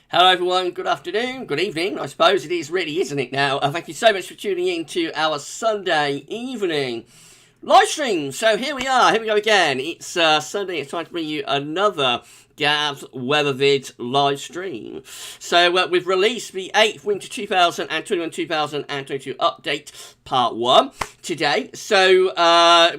Hello everyone, good afternoon, good evening, I suppose it is really, isn't it now? Thank you so much for tuning in to our Sunday evening live stream. So here we go again. It's Sunday, it's time to bring you another GavsWeatherVids live stream. So we've released the 8th Winter 2021-2022 update, part 1, today. So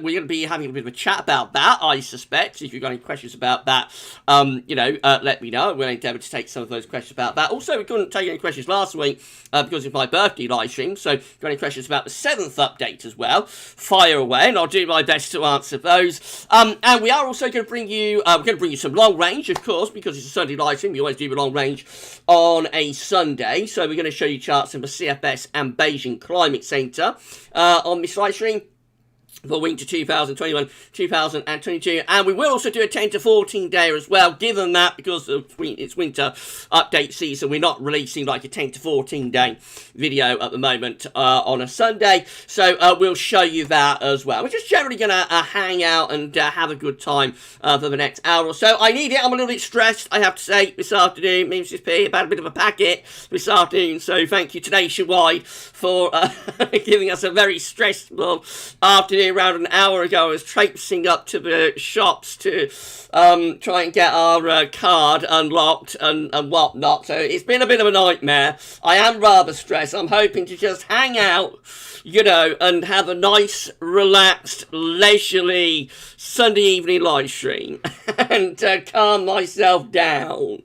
we're going to be having a bit of a chat about that, I suspect. If you've got any questions about that, let me know. We'll endeavour to take some of those questions about that. Also, we couldn't take any questions last week because of my birthday live stream. So if you've got any questions about the 7th update as well, fire away, and I'll do my best to answer those. And we are also going to bring you, some long range, of course, because it's a Sunday live stream. We always do the long range on a Sunday. So we're going to show you charts in the CFS and Beijing Climate Centre on this live stream for winter 2021-2022, and we will also do a 10 to 14 day as well, given that because it's winter update season, we're not releasing like a 10 to 14 day video at the moment on a Sunday, so we'll show you that as well. We're just generally going to hang out and have a good time for the next hour or so. I need it. I'm a little bit stressed, I have to say, this afternoon. Me and Mrs. P about a bit of a packet this afternoon, so thank you to Nationwide for giving us a very stressful afternoon. Around an hour ago, I was traipsing up to the shops to try and get our card unlocked and whatnot. So it's been a bit of a nightmare. I am rather stressed. I'm hoping to just hang out, and have a nice, relaxed, leisurely Sunday evening live stream and calm myself down.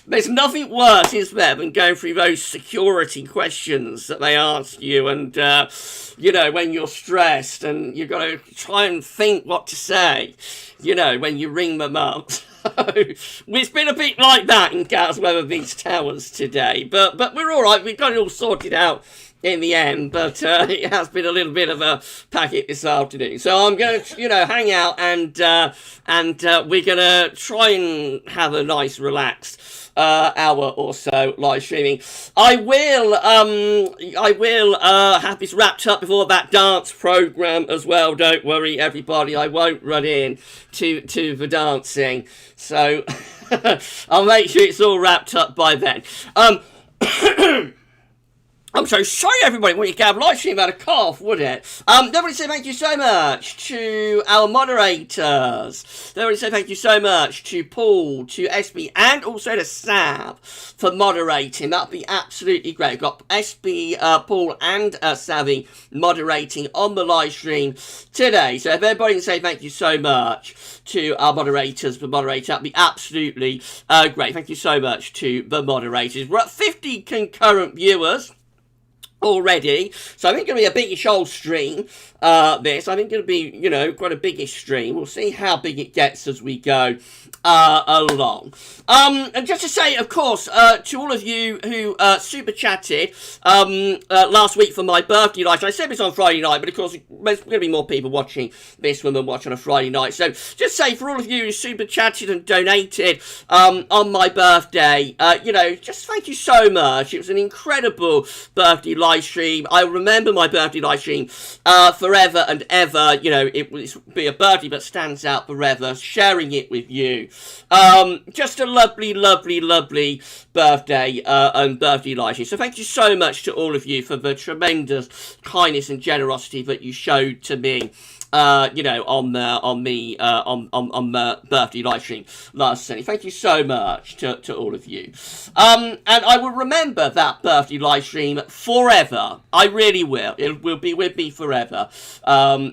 There's nothing worse, is there, than going through those security questions that they ask you and, when you're stressed and you've got to try and think what to say, when you ring them up. It's been a bit like that in GavsWeatherVids Towers today, but we're all right. We've got it all sorted out in the end, but it has been a little bit of a packet this afternoon. So I'm going to, hang out and we're going to try and have a nice, relaxed hour or so live streaming. I will have this wrapped up before that dance program as well. Don't worry, everybody. I won't run in to the dancing, so I'll make sure it's all wrapped up by then. I'm so sorry, everybody. When you Gav live stream had a cough, would it? Nobody say thank you so much to our moderators. Nobody say thank you so much to Paul, to SB, and also to Sav for moderating. That'd be absolutely great. We've got SB, Paul, and Savvy moderating on the live stream today. So if everybody can say thank you so much to our moderators for moderating, that'd be absolutely great. Thank you so much to the moderators. We're at 50 concurrent viewers already, so I think it's going to be a biggish old stream, this. I think it's going to be, quite a biggish stream. We'll see how big it gets as we go along. And just to say, of course, to all of you who super chatted last week for my birthday live, I said this on Friday night, but of course there's going to be more people watching this than watch on a Friday night. So just say, for all of you who super chatted and donated on my birthday, just thank you so much. It was an incredible birthday live stream. I remember my birthday live stream forever and ever. It will be a birthday that stands out forever, sharing it with you. Just a lovely, lovely, lovely birthday and birthday live stream. So thank you so much to all of you for the tremendous kindness and generosity that you showed to me on the birthday live stream last Sunday. Thank you so much to all of you. And I will remember that birthday live stream forever. I really will. It will be with me forever,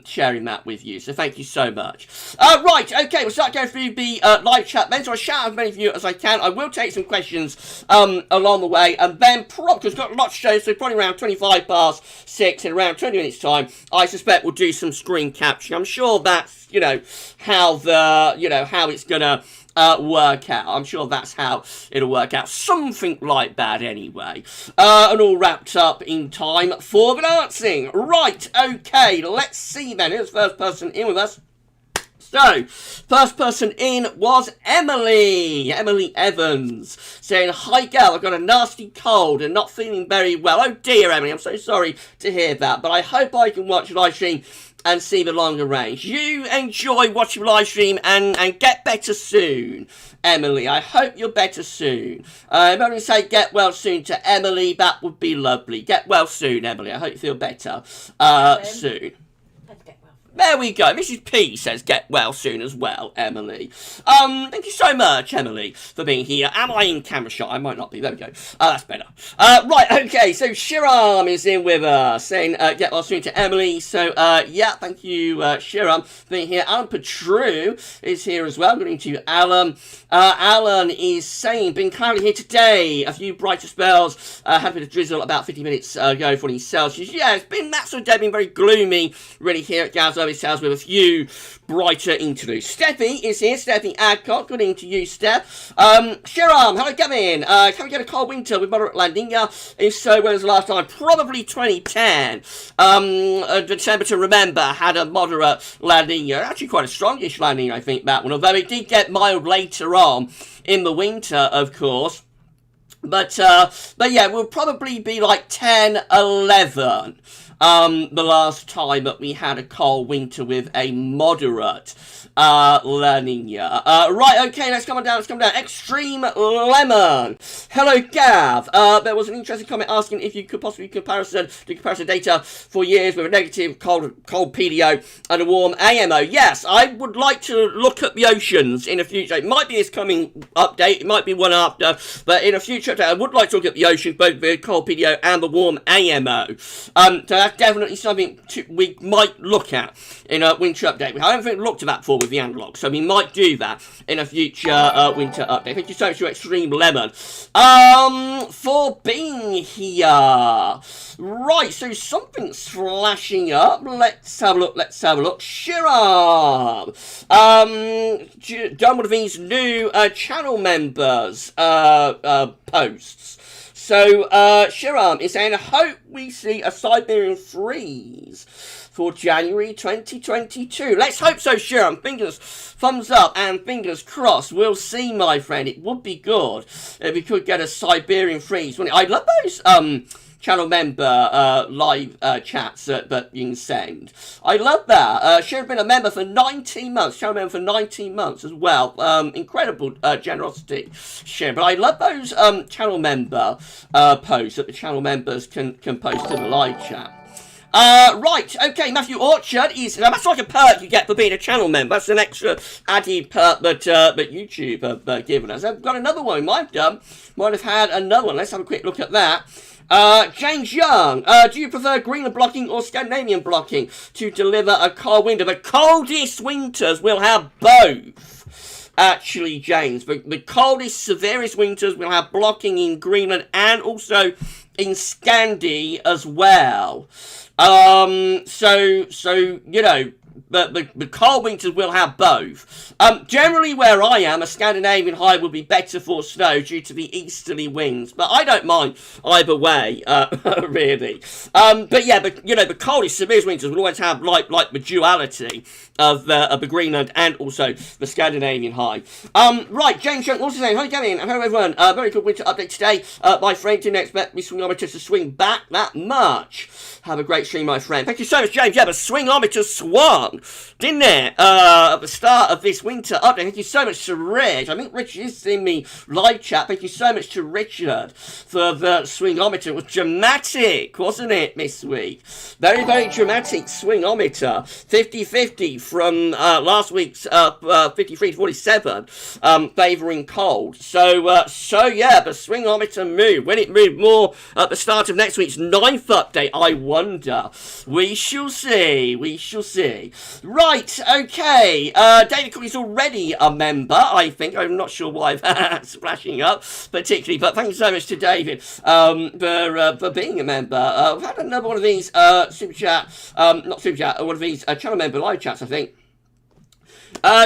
sharing that with you. So thank you so much. Right, okay, we'll start going through the live chat then. So I'll shout out as many of you as I can. I will take some questions along the way, and then because we've got lots to show, so probably around 25 past 6 in around 20 minutes time, I suspect we'll do some screen capture. I'm sure that's, how it's gonna work out. I'm sure that's how it'll work out. Something like that anyway. And all wrapped up in time for the dancing. Right, okay, let's see then. Who's the first person in with us? So, first person in was Emily Evans, saying, "Hi Gav, I've got a nasty cold and not feeling very well." Oh dear, Emily, I'm so sorry to hear that, but I hope I can watch live stream and see the longer range. You enjoy watching live stream and get better soon, Emily. I hope you're better soon. If I'm going to say get well soon to Emily, that would be lovely. Get well soon, Emily. I hope you feel better soon. There we go. Mrs. P says get well soon as well, Emily. Thank you so much, Emily, for being here. Am I in camera shot? I might not be. There we go. That's better. Right, okay. So Shiram is in with us, saying get well soon to Emily. So, yeah, thank you, Shiram, for being here. Alan Petru is here as well. Good evening to you, Alan. Alan is saying, been cloudy here today. A few brighter spells. Had a bit of drizzle about 50 minutes ago for Celsius. Yeah, it's been that sort of day, been very gloomy, really, here at GavsWeatherVids with a few brighter interludes. Steffi is here. Steffi Adcock. Good evening to you, Steph. Shiram, hello, Gavin. Can we get a cold winter with moderate La Nina? If so, when was the last time? Probably 2010. December to remember had a moderate La Nina. Actually, quite a strongish La Nina, I think, that one. Although it did get mild later on in the winter, of course. But yeah, we'll probably be like 10, 11. The last time that we had a cold winter with a moderate La Nina. Right, okay, let's come on down. Extreme Lemon. Hello, Gav. There was an interesting comment asking if you could possibly do comparison data for years with a negative cold PDO and a warm AMO. Yes, I would like to look at the oceans in the future. It might be this coming update, it might be one after, but in a future update, I would like to look at the oceans, both the cold PDO and the warm AMO. So that's definitely something we might look at in a winter update. I don't think we looked at that before with the analog, so we might do that in a future winter update. Thank you so much to Extreme Lemon for being here. Right, so something's flashing up. Let's have a look. Shiram, done one of these new channel members posts. So, Shiram is saying, I hope we see a Siberian freeze for January 2022. Let's hope so, Shiram. Fingers, thumbs up and fingers crossed. We'll see, my friend. It would be good if we could get a Siberian freeze. I love those channel member live chats that you can send. I love that. She has been a member for 19 months. Channel member for 19 months as well. Incredible generosity, Sharon. But I love those channel member posts that the channel members can post in the live chat. Right, okay, Matthew Orchard is, that's like a perk you get for being a channel member. That's an extra added perk that YouTube have given us. I've got another one might have had another one. Let's have a quick look at that. James Young, do you prefer Greenland blocking or Scandinavian blocking to deliver a cold winter? The coldest winters will have both. Actually, James, the coldest, severest winters will have blocking in Greenland and also in Scandi as well. So you know, the cold winters will have both. Generally where I am, a Scandinavian high will be better for snow due to the easterly winds, but I don't mind either way, really. But you know, the coldest, severest winters will always have like the duality of the Greenland and also the Scandinavian high. Right, James Young also saying, hi Gavin, and hello everyone, very good winter update today. My friend didn't expect me swingometer to swing back that much. Have a great stream, my friend. Thank you so much, James. Yeah, the swingometer swung, didn't it? At the start of this winter update. Thank you so much to Rich. I think Richard is in me live chat. Thank you so much to Richard for the swingometer. It was dramatic, wasn't it, this week? Very, very dramatic swingometer. 50-50 from last week's 53 to 47, favouring cold. So yeah, the swingometer moved. When it moved more at the start of next week's 9th update, I wonder. We shall see. Right, okay. David Cook is already a member, I think. I'm not sure why that's flashing up particularly, but thank you so much to David for being a member. We've had another one of these super chat, not super chat, one of these channel member live chats, I think.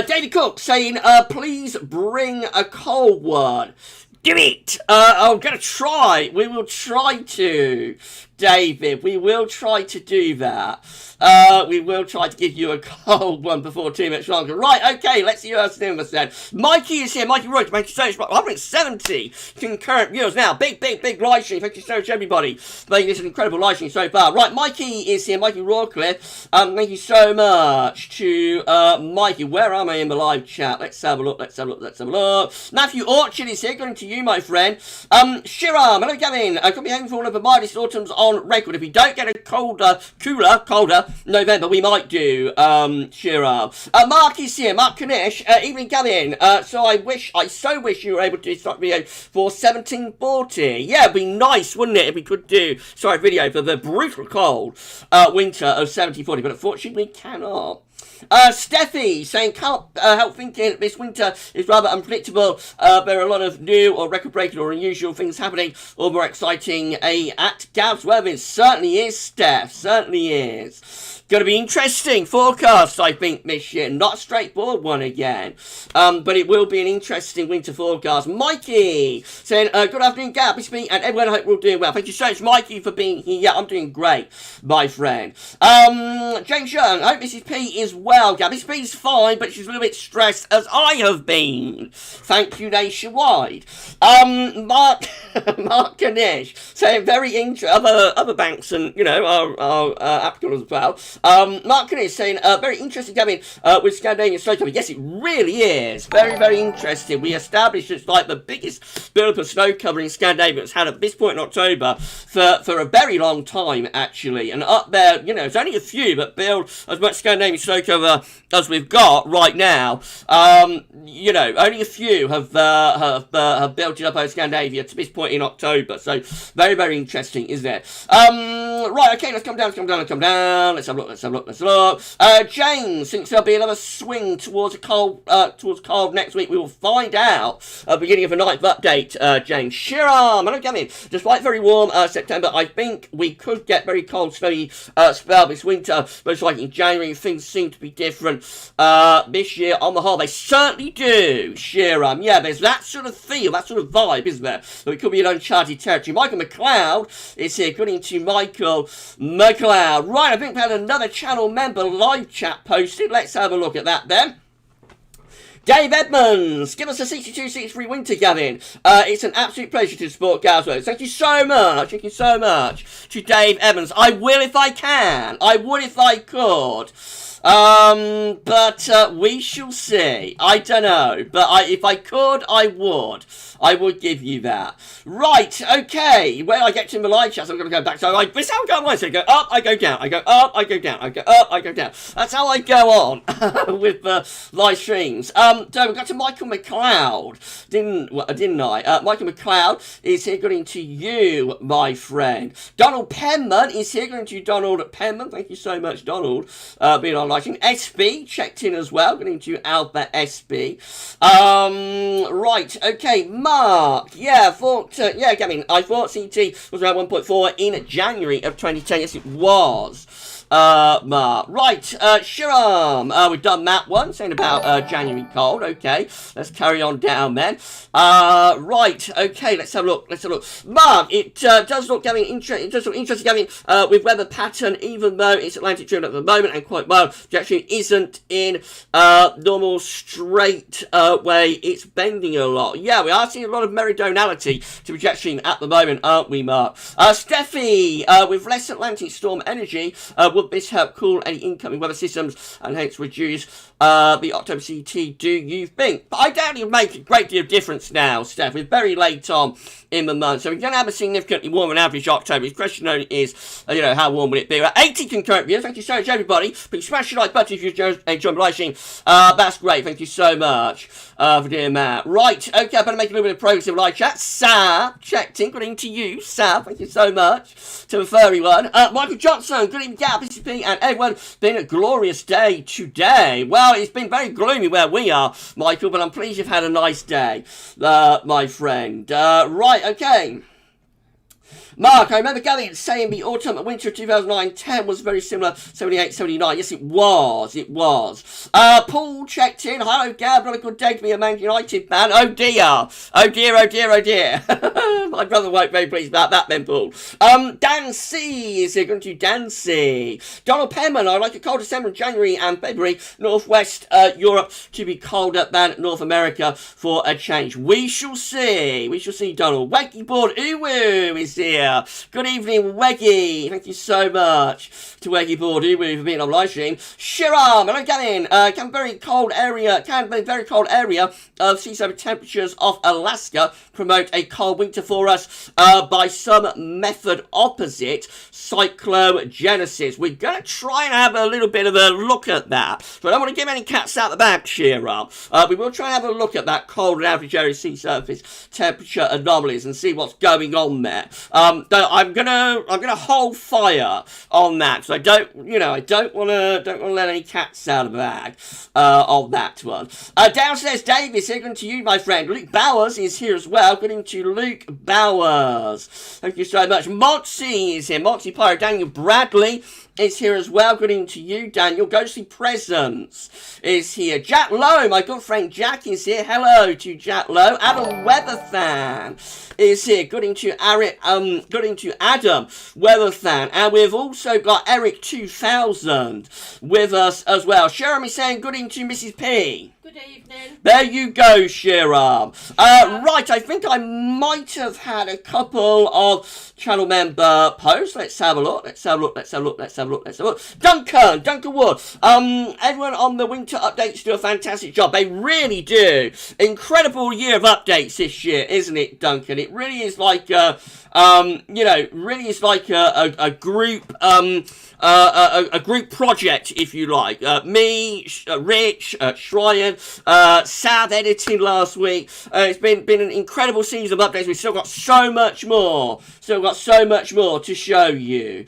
David Cook saying, please bring a cold one. Do it! I'm gonna try. We will try to. David. We will try to do that. We will try to give you a cold one before too much longer. Right, okay, let's see who else is doing this then. Mikey is here. Mikey Roy, thank you so much. 170 concurrent viewers now. Big live stream. Thank you so much, everybody, for making this an incredible live stream so far. Right, Mikey is here. Mikey Rawcliffe. Thank you so much to Mikey. Where am I in the live chat? Let's have a look. Matthew Orchard is here. Going to you, my friend. Shiram. Hello, Gavin. Could be having for one of the mildest autumns on record. If we don't get a colder November, we might do, Shiram. Mark is here. Mark Kanish. Evening, Gavin. So I so wish you were able to start video for 1740. Yeah, it'd be nice, wouldn't it, if we could do a video for the brutal cold winter of 1740, but unfortunately we cannot. Steffi saying, can't help thinking this winter is rather unpredictable. There are a lot of new or record-breaking or unusual things happening, or more exciting at GavsWeatherVids. Certainly is, Steph. Certainly is. Going to be interesting forecast, I think, this year. Not a straightforward one again. But it will be an interesting winter forecast. Mikey saying, good afternoon, Gav, Mr. P, and everyone. I hope we're all doing well. Thank you so much, Mikey, for being here. Yeah, I'm doing great, my friend. James Young, I hope Mrs. P is well, Gav. Mrs. P is fine, but she's a little bit stressed, as I have been. Thank you, nationwide. Mark Kanish saying, very interesting. Other banks and, you know, our applicants as well. Mark is saying, very interesting, Gavin, with Scandinavian snow cover. Yes, it really is. Very interesting. We established it's like the biggest build-up of snow cover in Scandinavia it's had at this point in October for a very long time, actually. And up there, you know, it's only a few, but build as much Scandinavian snow cover as we've got right now. You know, only a few have built it up over Scandinavia to this point in October. So, very interesting, isn't it? Right, okay, let's come down. Let's have a look. James thinks there'll be another swing towards cold next week. We will find out at the beginning of the ninth update, James. Shiram, hello, Gavin. Despite very warm September, I think we could get very cold, snowy spell this winter. Most likely in January, things seem to be different this year on the whole. They certainly do, Shiram. Yeah, there's that sort of feel, that sort of vibe, isn't there? So it could be an uncharted territory. Michael McLeod is here. Good evening to Michael McLeod. Right, I think we had another channel member live chat posted. Let's have a look at that then. Dave Edmonds, give us a 62-63 winter, Gavin. It's an absolute pleasure to support GavsWeatherVids. Thank you so much. Thank you so much to Dave Edmonds. I will if I can. I would if I could. But we shall see. I don't know. But if I could, I would. I would give you that. Right, okay. When I get to my live chat, I'm going to go back. So this is how I go on. So I go up, I go down. I go up, I go down. I go up, I go down. That's how I go on with the live streams. So we got to Michael McLeod, didn't I? Michael McLeod is here. Good to you, my friend. Donald Penman is here. Good to you, Donald Penman. Thank you so much, Donald, being on live stream. SB checked in as well. Good to you, Alpha SB. Right, okay. Mark, yeah, Gavin, I thought CT was around 1.4 in January of 2010. Yes, it was. Mark. Right, Shiram, we've done that one, saying about January cold. Okay, let's carry on down then. Right, okay, let's have a look. Mark, it does look, Gavin, interesting, Gavin, with weather pattern, even though it's Atlantic driven at the moment and quite mild, projection isn't in normal straight way, it's bending a lot. Yeah, we are seeing a lot of meridionality to projection at the moment, aren't we, Mark? Steffi, with less Atlantic storm energy, would this help cool any incoming weather systems and hence reduce the October CT, do you think? But I doubt it'll make a great deal of difference now, Steph. We're very late on in the month, so we're going to have a significantly warmer than average October. The question only is, you know, how warm will it be? We're at 80 concurrent viewers. Thank you so much, everybody. Please smash the like button if you enjoyed the live stream. That's great. Thank you so much for doing that. Right, okay, I better make a little bit of progress in the live chat. Sav, checked in. Good evening to you, Sav. Thank you so much to the furry one. Michael Johnson, good evening, Gab, PCP, and everyone. Been a glorious day today. Well, it's been very gloomy where we are, Michael, but I'm pleased you've had a nice day, my friend. Right, okay. Mark, I remember Gavin saying the autumn and winter of 2009-10 was very similar, 78-79. Yes, it was. It was. Paul checked in. Hello, Gav. Not a good day to be a Man United fan. Oh, dear. Oh, dear, oh, dear, oh, dear. My brother won't be very pleased about that then, Paul. Dan C is here. Going to Dan C. Donald Penman, I like a cold December, January and February. Northwest Europe to be colder than North America for a change. We shall see. We shall see, Donald. Weggy Board Uwu is here. Good evening, Weggy. Thank you so much to Weggy Board Uwu for being on live stream. Shiram, and I'm getting can be very cold area of sea surface temperatures off Alaska promote a cold winter for us by some method opposite cyclogenesis. We're going to try and have a little bit of a look at that, but I don't want to give any cats out the bag, Shiram. We will try and have a look at that cold and average area sea surface temperature anomalies and see what's going on there. I'm gonna hold fire on that, so I don't want to let any cats out of the bag on that one. Downstairs, Davis, here, good to you, my friend. Luke Bowers is here as well. Good evening to Luke Bowers. Thank you so much. Motsy is here. Motsy Pyro. Daniel Bradley is here as well. Good evening to you, Daniel. Ghostly Presence is here. Jack Lowe, my good friend Jack is here. Hello to Jack Lowe. Adam Weatherfan is here. Good evening to Adam Weatherfan. And we've also got Eric 2000 with us as well. Sharon is saying good evening to Mrs. P. Good evening. There you go, Shiram. Right, I think I might have had a couple of channel member posts. Let's have a look. Duncan Wood. Everyone on the winter updates do a fantastic job. They really do. Incredible year of updates this year, isn't it, Duncan? It really is like a group, a group project, if you like. Me, Rich, Shryan, Sav editing last week. It's been an incredible series of updates. We've still got so much more to show you.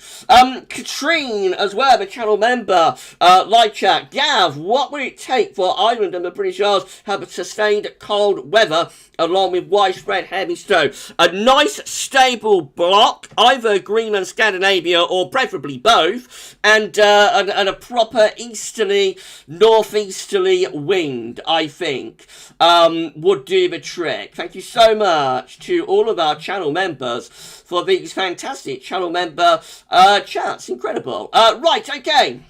Katrine as well, the channel member, live chat. Gav, what will it take for Ireland and the British Isles to have a sustained cold weather along with widespread heavy snow? A nice stable block, either Greenland, Scandinavia, or preferably both, and a proper easterly, northeasterly wind, I think, would do the trick. Thank you so much to all of our channel members for these fantastic channel member chats. Incredible. Right, okay.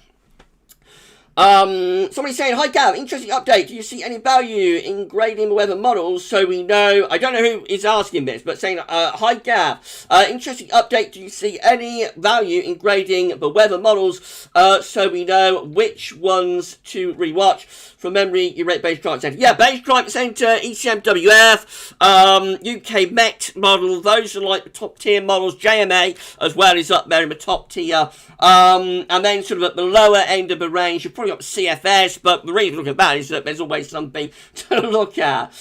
Somebody saying, hi Gav, interesting update. Do you see any value in grading the weather models so we know? I don't know who is asking this, but saying, hi Gav, interesting update. Do you see any value in grading the weather models so we know which ones to rewatch? From memory, you rate Beige Climate Centre. Yeah, Beige Climate Centre, ECMWF, UK Met model. Those are like the top tier models. JMA as well is up there in the top tier. And then sort of at the lower end of the range, you've probably got CFS, but the reason to look at that is that there's always something to look at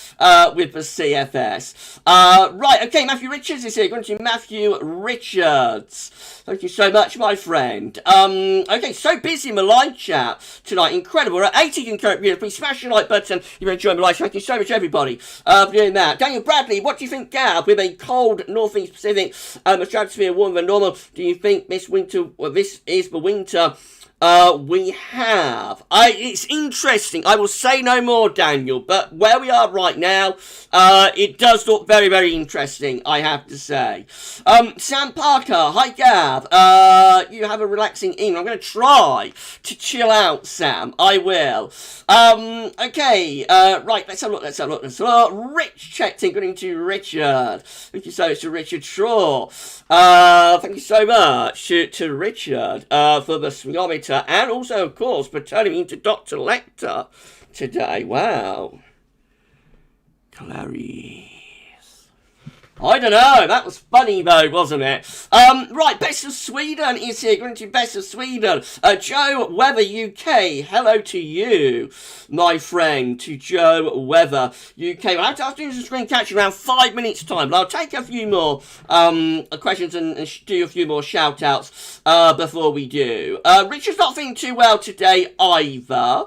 with the CFS. Right, okay, Matthew Richards is here. Going to Matthew Richards. Thank you so much, my friend. Okay, so busy in the live chat tonight. Incredible. We're at 80 concurrent viewers. Please smash the like button if you're enjoying the live. Thank you so much, everybody, for doing that. Daniel Bradley, what do you think, Gav, with a cold northeast Pacific, the stratosphere warmer than normal? Do you think this winter, this is the winter we have? It's interesting. I will say no more, Daniel, but where we are right now, it does look very, very interesting, I have to say. Sam Parker, hi Gav. You have a relaxing evening. I'm going to try to chill out, Sam. I will. Okay, right, let's have a look. Rich checked in. Good evening to Richard. Thank you so much to Richard Shaw. Thank you so much to Richard for the swingometer. And also, of course, for turning me into Dr. Lecter today. Wow. Clarice. I don't know. That was funny, though, wasn't it? Right, Best of Sweden is here. Going to Best of Sweden. Joe Weather UK. Hello to you, my friend, to Joe Weather UK. Well, I have to do some screen catch around 5 minutes' time, but I'll take a few more questions and do a few more shout-outs before we do. Richard's not feeling too well today either.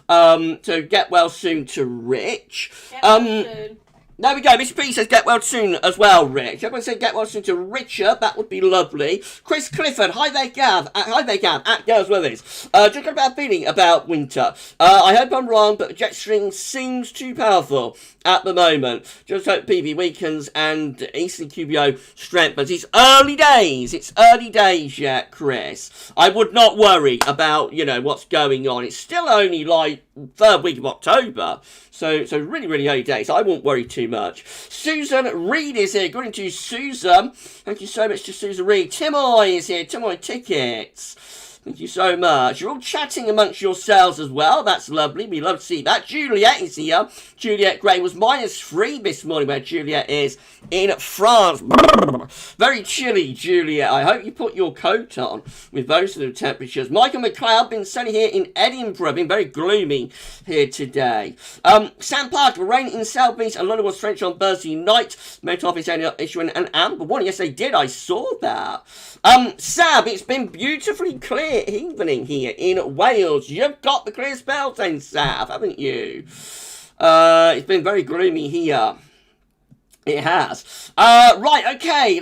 So get well soon to Rich. Get well soon. There we go. Mr. P says get well soon as well, Rich. Everyone said get well soon to Richard. That would be lovely. Chris Clifford. Hi there, Gav. Hi there, Gav. At GavsWeatherVids. Just got a bad feeling about winter. I hope I'm wrong, but the jet stream seems too powerful at the moment. Just hope PV weakens and Eastern QBO strengthens. It's early days. It's early days yet, Chris. I would not worry about, you know, what's going on. It's still only like third week of October. So really, really early days. I won't worry too much. Susan Reed is here. Good to Susan. Thank you so much to Susan Reed. Timoy is here. Timoy Tickets. Thank you so much. You're all chatting amongst yourselves as well. That's lovely. We love to see that. Juliet is here. Juliet Gray was -3 this morning where Juliet is in France. Very chilly, Juliet. I hope you put your coat on with those sort of temperatures. Michael McLeod, been sunny here in Edinburgh. Been very gloomy here today. Sam Parker, rain in South East and London was French on Thursday night. Met Office issuing an amber warning. Yes, they did. I saw that. Sab, it's been beautifully clear evening here in Wales. You've got the clear spell then, Sab, haven't you? It's been very gloomy here. It has. Right, okay.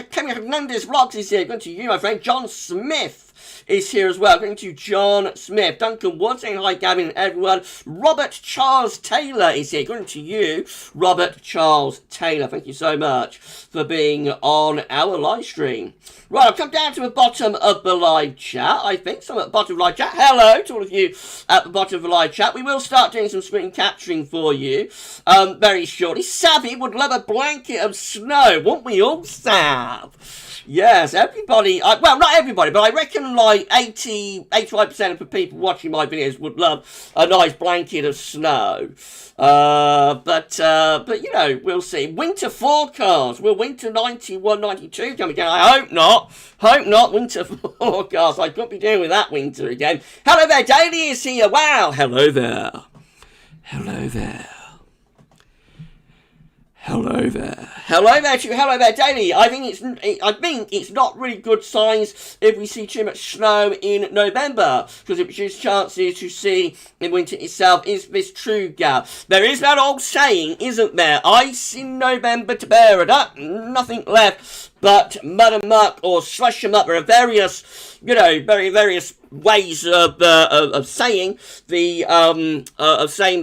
Kevin Hernandez Vlogs is here. Going to you, my friend. John Smith is here as well. Going to John Smith. Duncan Wood saying hi, Gavin and everyone. Robert Charles Taylor is here. Going to you, Robert Charles Taylor. Thank you so much for being on our live stream. Right, I'll come down to the bottom of the live chat. I think some at the bottom of the live chat. Hello to all of you at the bottom of the live chat. We will start doing some screen capturing for you very shortly. Savvy would love a blanket of snow. Won't we all, Sav? Yes, everybody, well, not everybody, but I reckon like 85% of the people watching my videos would love a nice blanket of snow. But you know, we'll see. Winter forecast. Will winter 91, 92 come again? I hope not. Hope not. Winter forecast. I could be dealing with that winter again. Hello there, Daily is here. Wow. Hello there. Hello there. Hello there. Hello there to you. Hello there, Daily. I think it's not really good signs if we see too much snow in November, because it reduces chances to see in winter itself. Is this true, Gav? There is that old saying, isn't there? Ice in November to bear it up. Nothing left but mud and muck or slush them up. There are various, you know, various ways of saying the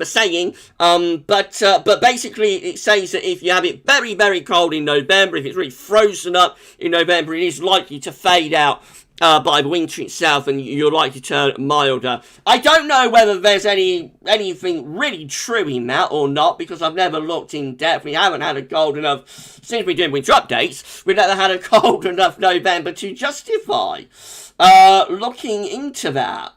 saying. But basically it says that if you have it very, very cold in November, if it's really frozen up in November, it is likely to fade out by the winter itself, and you're likely to turn milder. I don't know whether there's anything really true in that or not, because I've never looked in depth. We haven't had a cold enough, since we're doing winter updates, we've never had a cold enough November to justify looking into that.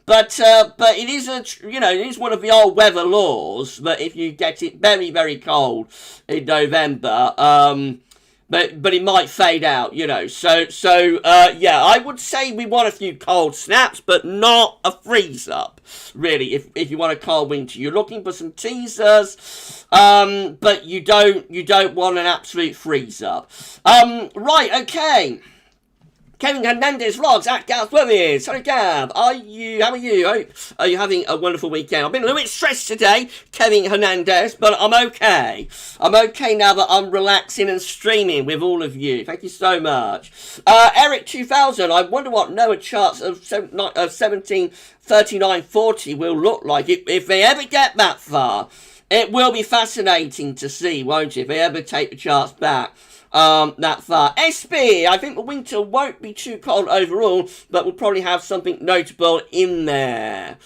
But it is it is one of the old weather laws that if you get it very, very cold in November, but it might fade out, you know. So yeah, I would say we want a few cold snaps, but not a freeze up, really. If you want a cold winter, you're looking for some teasers, but you don't want an absolute freeze up. Right, okay. Kevin Hernandez Vlogs at GavsWeatherVids. Hello, Gav. How are you? Hope are you having a wonderful weekend? I've been a little bit stressed today, Kevin Hernandez, but I'm okay. I'm okay now that I'm relaxing and streaming with all of you. Thank you so much. Eric 2000. I wonder what Noah charts of 1739.40 will look like if they ever get that far. It will be fascinating to see, won't it? If they ever take the charts back that far. SB, I think the winter won't be too cold overall, but we'll probably have something notable in there.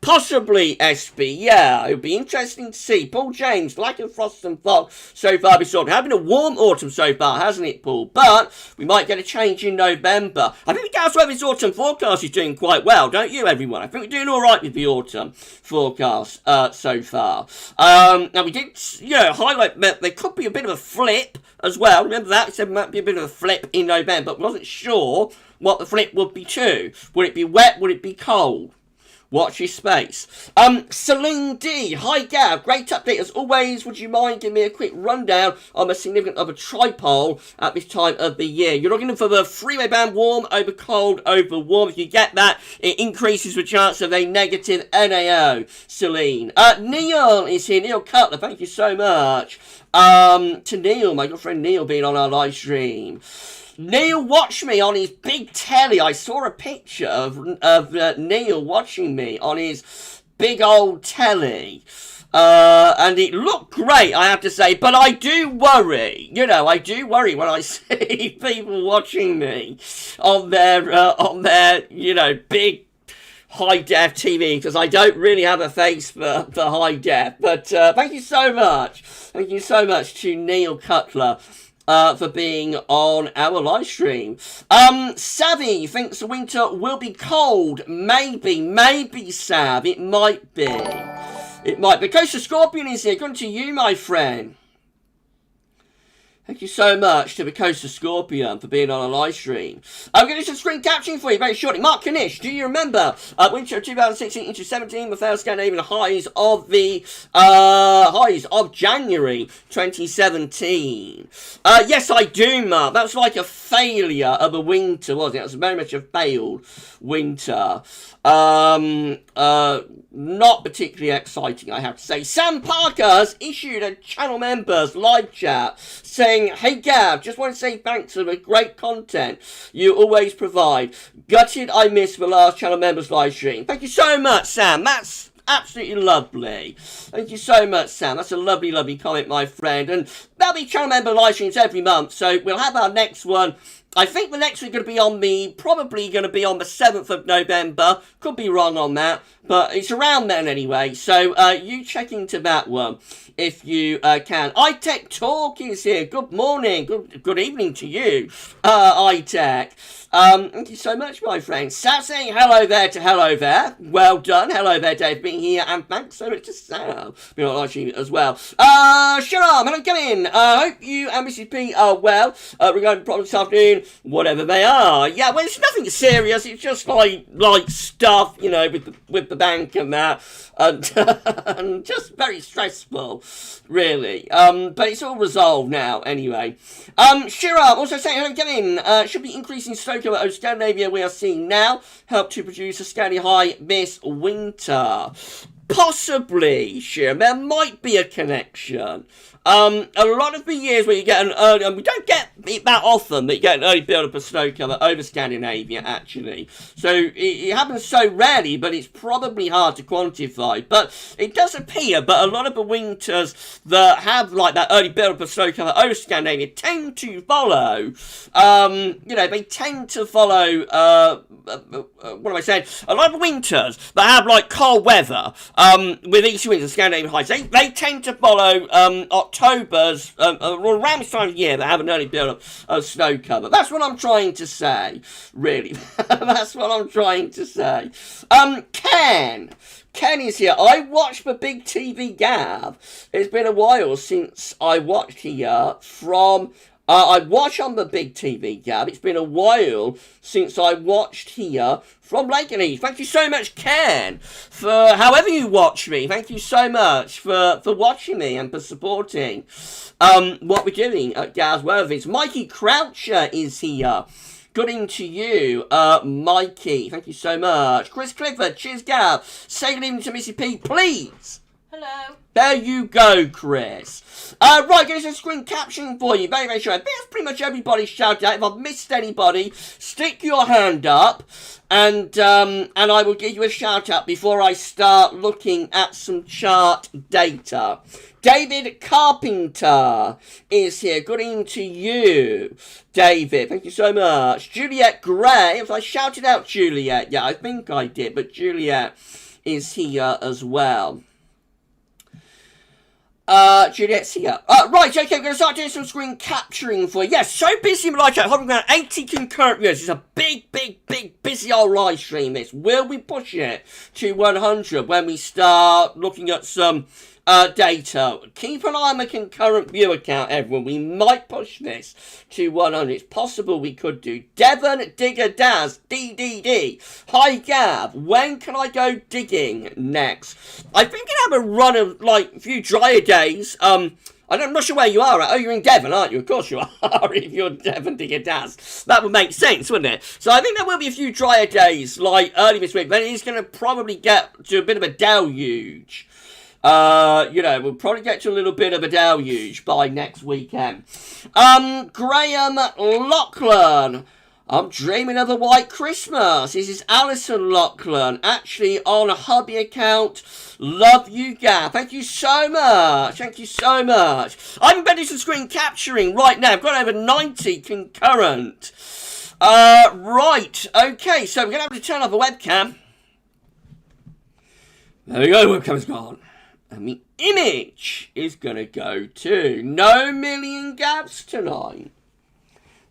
Possibly, SB, yeah, it'll be interesting to see. Paul James, lack of frost and fog so far this autumn. Having a warm autumn so far, hasn't it, Paul? But we might get a change in November. I think the GavsWeatherVids autumn forecast is doing quite well, don't you, everyone? I think we're doing all right with the autumn forecast so far. Now, we did, highlight that there could be a bit of a flip as well. Remember that? We said there might be a bit of a flip in November, but we wasn't sure what the flip would be to. Would it be wet? Would it be cold? Watch your space. Celine D. Hi, Gav. Great update as always. Would you mind giving me a quick rundown on the significance of a tripole at this time of the year? You're looking for the freeway band warm over cold over warm. If you get that, it increases the chance of a negative NAO. Celine. Neil is here. Neil Cutler. Thank you so much. To Neil, my good friend Neil, being on our live stream. Neil watched me on his big telly. I saw a picture of Neil watching me on his big old telly. And it looked great, I have to say. But I do worry, I do worry when I see people watching me on their big high-def TV, because I don't really have a face for high-def. But thank you so much. Thank you so much to Neil Cutler for being on our live stream. Savvy thinks the winter will be cold. Maybe, Sav. It might be. It might be. Coaster Scorpion is here. Good to you, my friend. Thank you so much to the Coaster Scorpion for being on a live stream. I'm going to do some screen capturing for you very shortly. Mark Kanish, do you remember winter of 2016 into 17 with our Scandinavian highs of the highs of January 2017? Yes, I do, Mark. That was like a failure of a winter, wasn't it? It was very much a failed winter. Not particularly exciting, I have to say. Sam Parker has issued a channel members live chat saying, "Hey Gav, just want to say thanks for the great content you always provide. Gutted I missed the last channel members live stream." Thank you so much, Sam. That's absolutely lovely. Thank you so much, Sam. That's a lovely, lovely comment, my friend. And there'll be channel member live streams every month, so we'll have our next one. I think the next one's going to be probably going to be on the 7th of November. Could be wrong on that, but it's around then anyway. So you check into that one if you can. iTech Talk is here. Good morning. Good evening to you, iTech. Thank you so much, my friend. Sam saying hello there to hello there. Well done. Hello there, Dave, being here. And thanks so much to Sam being on live stream as well. Sharam, hello, come in. Hope you and Mrs. P are well. Regarding problems this afternoon, whatever they are. Yeah, well, it's nothing serious. It's just like stuff, with the bank and that. And just very stressful, really. But it's all resolved now, anyway. Shira also saying, hello, come in. Should be increasing snow cover over Scandinavia we are seeing now. Help to produce a Scandi high this winter. Possibly, Shira. There might be a connection. A lot of the years where you get an early, and we don't get it that often, that you get an early build-up of snow cover over Scandinavia, actually. So, it happens so rarely, but it's probably hard to quantify. But it does appear that a lot of the winters that have, like, that early build-up of snow cover over Scandinavia tend to follow, they tend to follow, what am I saying? A lot of the winters that have, like, cold weather, with each winter, Scandinavian highs, they tend to follow, October's, around this time of year, they have an early build-up of snow cover. That's what I'm trying to say, really. That's what I'm trying to say. Ken is here. I watched the big TV Gav. It's been a while since I watched here from... I watch on the big TV, Gav. It's been a while since I watched here from Lakenheath. Thank you so much, Ken, for however you watch me. Thank you so much for watching me and for supporting what we're doing at GavsWeatherVids. Mikey Croucher is here. Good evening to you, Mikey. Thank you so much. Chris Clifford, cheers, Gav. Say good evening to Missy P, please. Hello. There you go, Chris. Right, getting some screen captioning for you. Very, very short. I think that's pretty much everybody's shout out. If I've missed anybody, stick your hand up and I will give you a shout out before I start looking at some chart data. David Carpenter is here. Good evening to you, David. Thank you so much. Juliet Gray. I shouted out Juliet. Yeah, I think I did, but Juliet is here as well. Juliet's here. Right, okay, we're going to start doing some screen capturing for you. Yes, so busy in my live chat. Hovering around 80 concurrent viewers. It's a big, busy old live stream, this. Will we push it to 100 when we start looking at some data. Keep an eye on the concurrent viewer count, everyone. We might push this to 100. It's possible we could do. Devon Digger Daz, DDD. Hi Gav, when can I go digging next? I think I have a run of like a few drier days. I'm not sure where you are at. Oh, you're in Devon, aren't you? Of course you are, if you're Devon Digger Daz. That would make sense, wouldn't it? So I think there will be a few drier days, like early this week, but it's going to probably get to a bit of a deluge. We'll probably get to a little bit of a deluge by next weekend. Graham Lachlan. I'm dreaming of a white Christmas. This is Alison Lachlan, actually on a hubby account. Love you, Gav. Thank you so much. Thank you so much. I'm betting some screen capturing right now. I've got over 90 concurrent. Right. Okay, so we're going to have to turn off the webcam. There we go. Webcam's gone. And the image is going to go to no million Gavs tonight.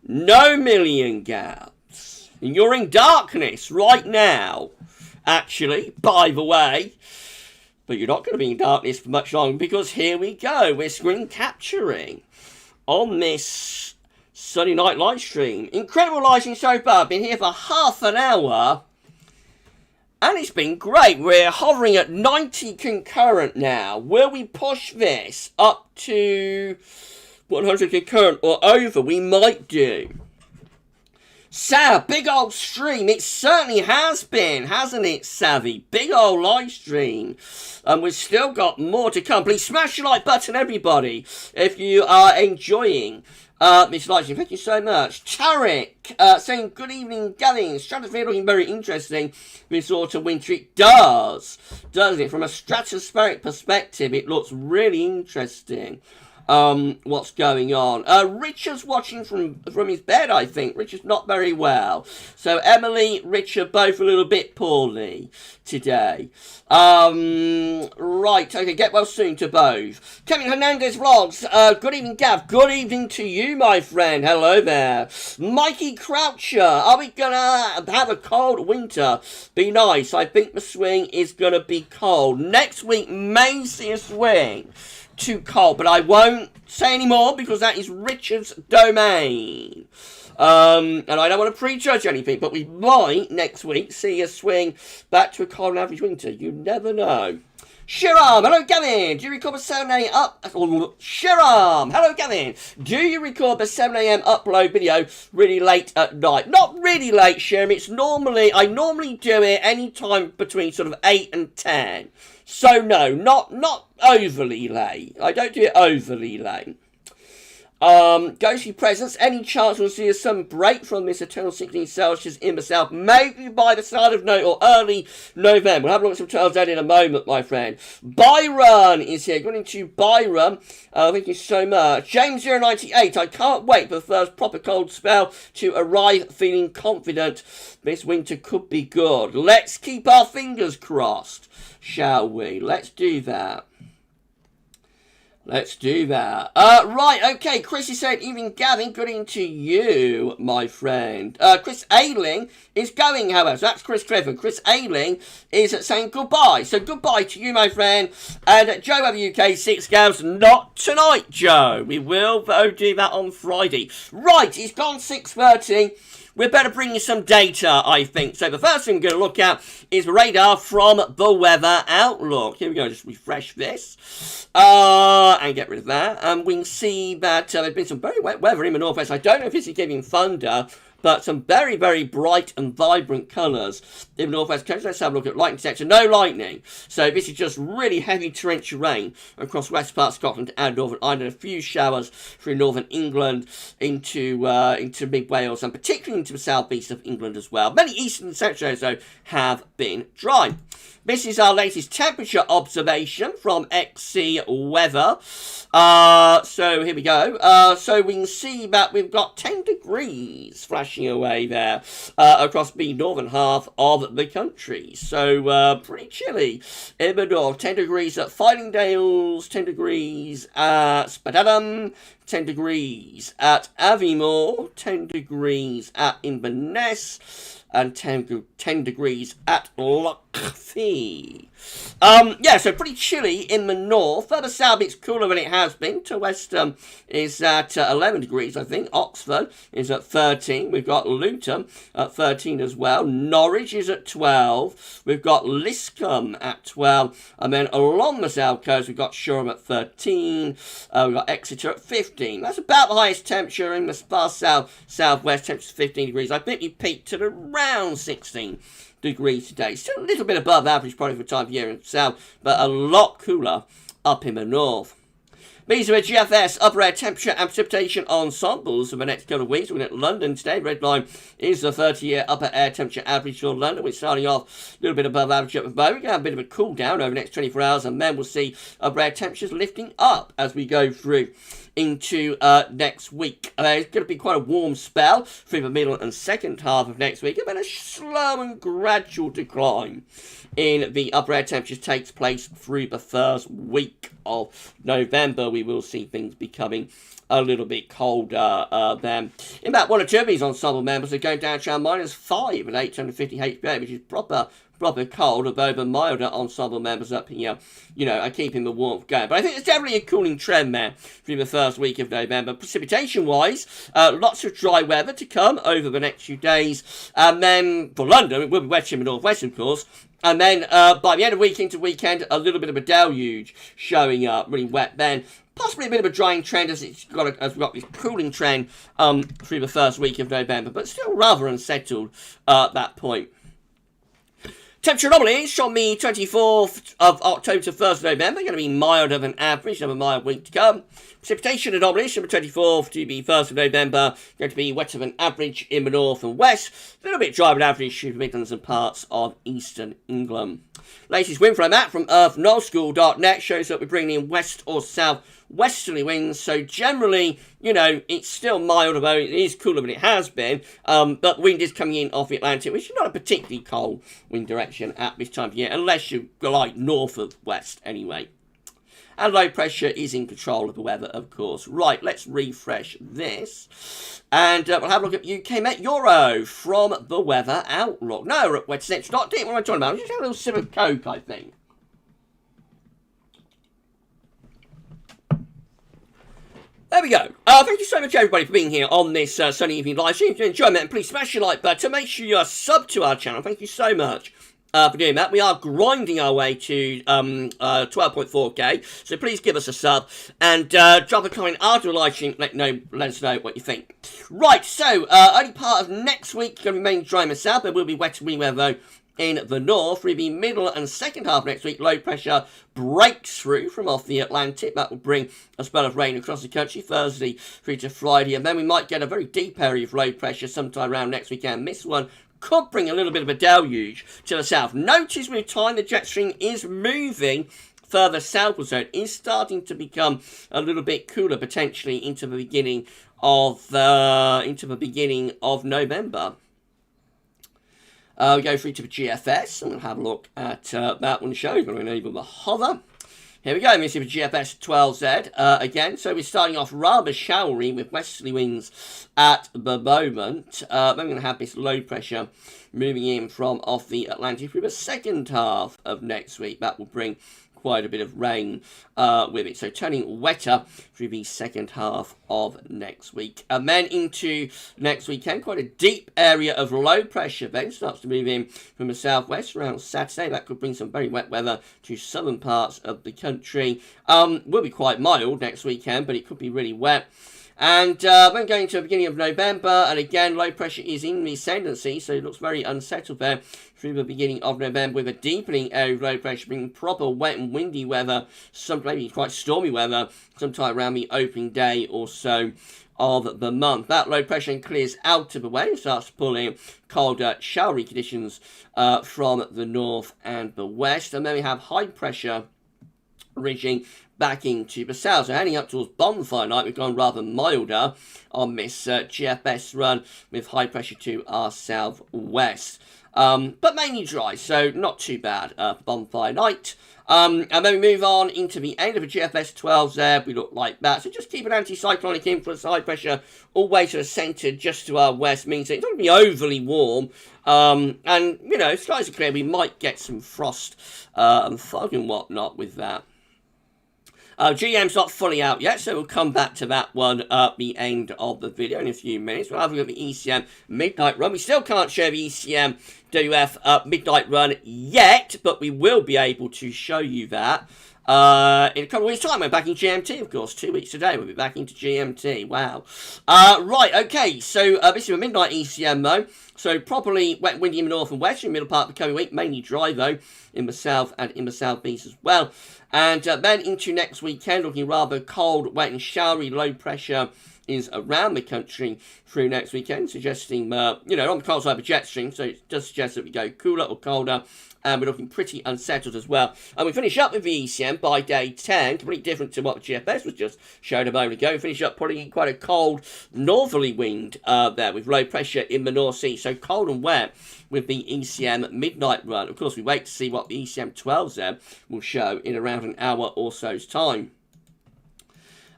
No million Gavs. And you're in darkness right now, actually, by the way. But you're not going to be in darkness for much longer because here we go. We're screen capturing on this Sunday night live stream. Incredible lighting so far. I've been here for half an hour. And it's been great. We're hovering at 90 concurrent now. Will we push this up to 100 concurrent or over? We might do. Sav, big old stream. It certainly has been, hasn't it, Savvy? Big old live stream. And we've still got more to come. Please smash the like button, everybody, if you are enjoying this live stream. Thank you so much. Tarek saying, good evening, Gavin. Stratosphere looking very interesting this autumn winter. It does, doesn't it? From a stratospheric perspective, it looks really interesting. What's going on. Richard's watching from his bed, I think. Richard's not very well. So Emily, Richard, both a little bit poorly today. Right, okay, get well soon to both. Kevin Hernandez vlogs. Good evening, Gav. Good evening to you, my friend. Hello there. Mikey Croucher. Are we gonna have a cold winter? Be nice. I think the swing is gonna be cold. Next week may see a swing. Too cold, but I won't say any more because that is Richard's domain. And I don't want to prejudge anything, but we might next week see a swing back to a cold and average winter. You never know. Shiram, hello Gavin. Do you record the 7 a.m. Shiram, hello Gavin. Do you record the 7 a.m. upload video really late at night? Not really late, Shiram. It's I normally do it any time between sort of 8 and 10. So no, not overly late. I don't do it overly late. Ghostly presents. Any chance we'll see some break from this eternal 16 Celsius in the south? Maybe by the start of or early November. We'll have a look at some turtles out in a moment, my friend. Byron is here. Good evening to Byron. Thank you so much. James098. I can't wait for the first proper cold spell to arrive, feeling confident this winter could be good. Let's keep our fingers crossed, shall we? Let's do that. Let's do that. Right, okay. Chris is saying, evening, Gavin. Good evening to you, my friend. Chris Ailing is going, however. So that's Chris Clifford. Chris Ailing is saying goodbye. So goodbye to you, my friend. And Joe over UK 6 Gavs. Not tonight, Joe. We will, though, do that on Friday. Right, it's gone 6:30. We're better bring you some data, I think. So the first thing we're going to look at is radar from the Weather Outlook. Here we go. Just refresh this and get rid of that. And we can see that there's been some very wet weather in the northwest. I don't know if this is giving thunder, but some very, very bright and vibrant colours in the northwest coast. Let's have a look at lightning detection. No lightning. So this is just really heavy torrential rain across west part of Scotland and Northern Ireland. A few showers through northern England into mid Wales and particularly into the southeast of England as well. Many eastern and central areas, though, have been dry. This is our latest temperature observation from XC Weather. So here we go. So we can see that we've got 10 degrees flashing away there across the northern half of the country. So pretty chilly in the north. 10 degrees at Fylingdales, 10 degrees at Spadadam, 10 degrees at Aviemore, 10 degrees at Inverness, and 10 degrees at Lochfee. Yeah, so pretty chilly in the north. Further south, it's cooler than it has been. To west is at 11 degrees, I think. Oxford is at 13. We've got Luton at 13 as well. Norwich is at 12. We've got Liscombe at 12. And then along the south coast, we've got Shoreham at 13. We've got Exeter at 15. That's about the highest temperature in the far southwest. Temperature's 15 degrees. I think we peaked at around 16 degrees today. Still a little bit above average probably for time of year in the south, but a lot cooler up in the north. These are a GFS upper air temperature and precipitation ensembles for the next couple of weeks. We're looking at London today. Red line is the 30-year upper air temperature average for London. We're starting off a little bit above average at the moment. We're going to have a bit of a cool down over the next 24 hours, and then we'll see upper air temperatures lifting up as we go through into next week. It's going to be quite a warm spell through the middle and second half of next week, and then a slow and gradual decline in the upper air temperatures takes place through the first week of November. We will see things becoming a little bit colder then. In fact, one or two of these ensemble members are going down to -5 at 850 HPA, which is proper cold, although the milder ensemble members up here, are keeping the warmth going. But I think there's definitely a cooling trend there through the first week of November. Precipitation-wise, lots of dry weather to come over the next few days. And then for London, it will be wet in the northwest, of course. And then by the end of the week into weekend, a little bit of a deluge showing up, really wet then. Possibly a bit of a drying trend as we've got this cooling trend through the first week of November, but still rather unsettled at that point. Temperature anomalies from the 24th of October to 1st of November, going to be milder than average, another mild week to come. Precipitation anomalies from the 24th to the 1st of November, going to be wetter than average in the north and west, a little bit drier than average in the Midlands and parts of eastern England. Latest wind flow map from earthnullschool.net shows that we're bringing in west or south westerly winds, so generally, it's still mild, although it is cooler than it has been, but the wind is coming in off the Atlantic, which is not a particularly cold wind direction at this time of year, unless you go like north of west anyway. And low pressure is in control of the weather, of course. Right, let's refresh this. And we'll have a look at UK Met Euro from the Weather Outlook. No, we're at wetcentre.de. What am I talking about? I'm just having a little sip of Coke, I think. There we go. Thank you so much, everybody, for being here on this sunny evening live stream. If you enjoyed it, please smash your like button. Make sure you're subbed to our channel. Thank you so much for doing that. We are grinding our way to 12.4k, so please give us a sub and drop a comment after the live stream. Let us know what you think. Right, so early part of next week going to remain dry in the south. There will be wet and windy weather though in the north. For the middle and second half of next week, low pressure breaks through from off the Atlantic. That will bring a spell of rain across the country Thursday through to Friday, and then we might get a very deep area of low pressure sometime around next weekend. This one could bring a little bit of a deluge to the south. Notice with time the jet stream is moving further southwards, so it is starting to become a little bit cooler potentially into the beginning of November. We go through to the GFS, and we'll have a look at that one show. We're going to enable the hover. Here we go, we see the GFS 12Z again. So we're starting off rather showery with westerly winds at the moment. Then we're going to have this low pressure moving in from off the Atlantic through the second half of next week. That will bring quite a bit of rain with it, so turning wetter through the second half of next week. And then into next weekend, quite a deep area of low pressure then starts to move in from the southwest around Saturday. That could bring some very wet weather to southern parts of the country. Will be quite mild next weekend, but it could be really wet. And then going to the beginning of November, and again, low pressure is in the ascendancy, so it looks very unsettled there through the beginning of November with a deepening area of low pressure, bringing proper wet and windy weather, some maybe quite stormy weather, sometime around the opening day or so of the month. That low pressure clears out of the way and starts to pull in colder, showery conditions from the north and the west. And then we have high pressure ridging back into the south. So heading up towards bonfire night, we've gone rather milder on this GFS run with high pressure to our southwest. but mainly dry, so not too bad. Bonfire night. And then we move on into the end of the GFS 12s there. We look like that. So just keep an anticyclonic influence, high pressure, always sort of centered just to our west, means that it's not going to be overly warm. And, you know, if skies are clear, we might get some frost and fog and whatnot with that. GM's not fully out yet, so we'll come back to that one at the end of the video in a few minutes. We'll have a look at the ECM midnight run. We still can't show the ECM WF midnight run yet, but we will be able to show you that in a couple of weeks' time. We're back in GMT, of course. 2 weeks today, we'll be back into GMT. Wow. Right, okay, so this is a midnight ECM, though. So properly wet and windy in the north and west in the middle part of the coming week. Mainly dry, though, in the south and in the southeast as well. And then into next weekend, looking rather cold, wet and showery. Low pressure is around the country through next weekend, suggesting, you know, on the cold side of the jet stream, so it does suggest that we go cooler or colder, and we're looking pretty unsettled as well. And we finish up with the ECM by day 10, completely different to what the GFS was just showed a moment ago. We finish up probably quite a cold northerly wind there, with low pressure in the North Sea, so cold and wet with the ECM midnight run. Of course, we wait to see what the ECM 12s there will show in around an hour or so's time.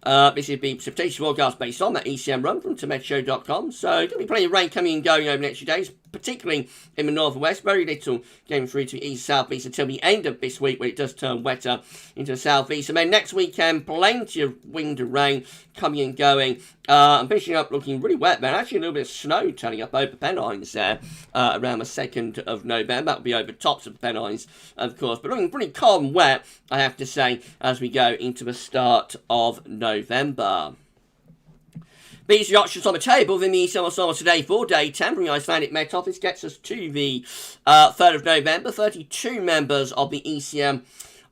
This is the precipitation forecast based on that ECM run from Timeout.com. So, going to be plenty of rain coming and going over the next few days, particularly in the north and west. Very little going through to east southeast until the end of this week, when it does turn wetter into the southeast. And then next weekend, plenty of wind and rain coming and going. And finishing up looking really wet, man. Actually, a little bit of snow turning up over Pennines there around the 2nd of November. That will be over tops of Pennines, of course. But looking pretty cold and wet, I have to say, as we go into the start of November. These are the options on the table within the ECM Ensemble today for day 10 from the Icelandic Met Office. Gets us to the 3rd of November. 32 members of the ECM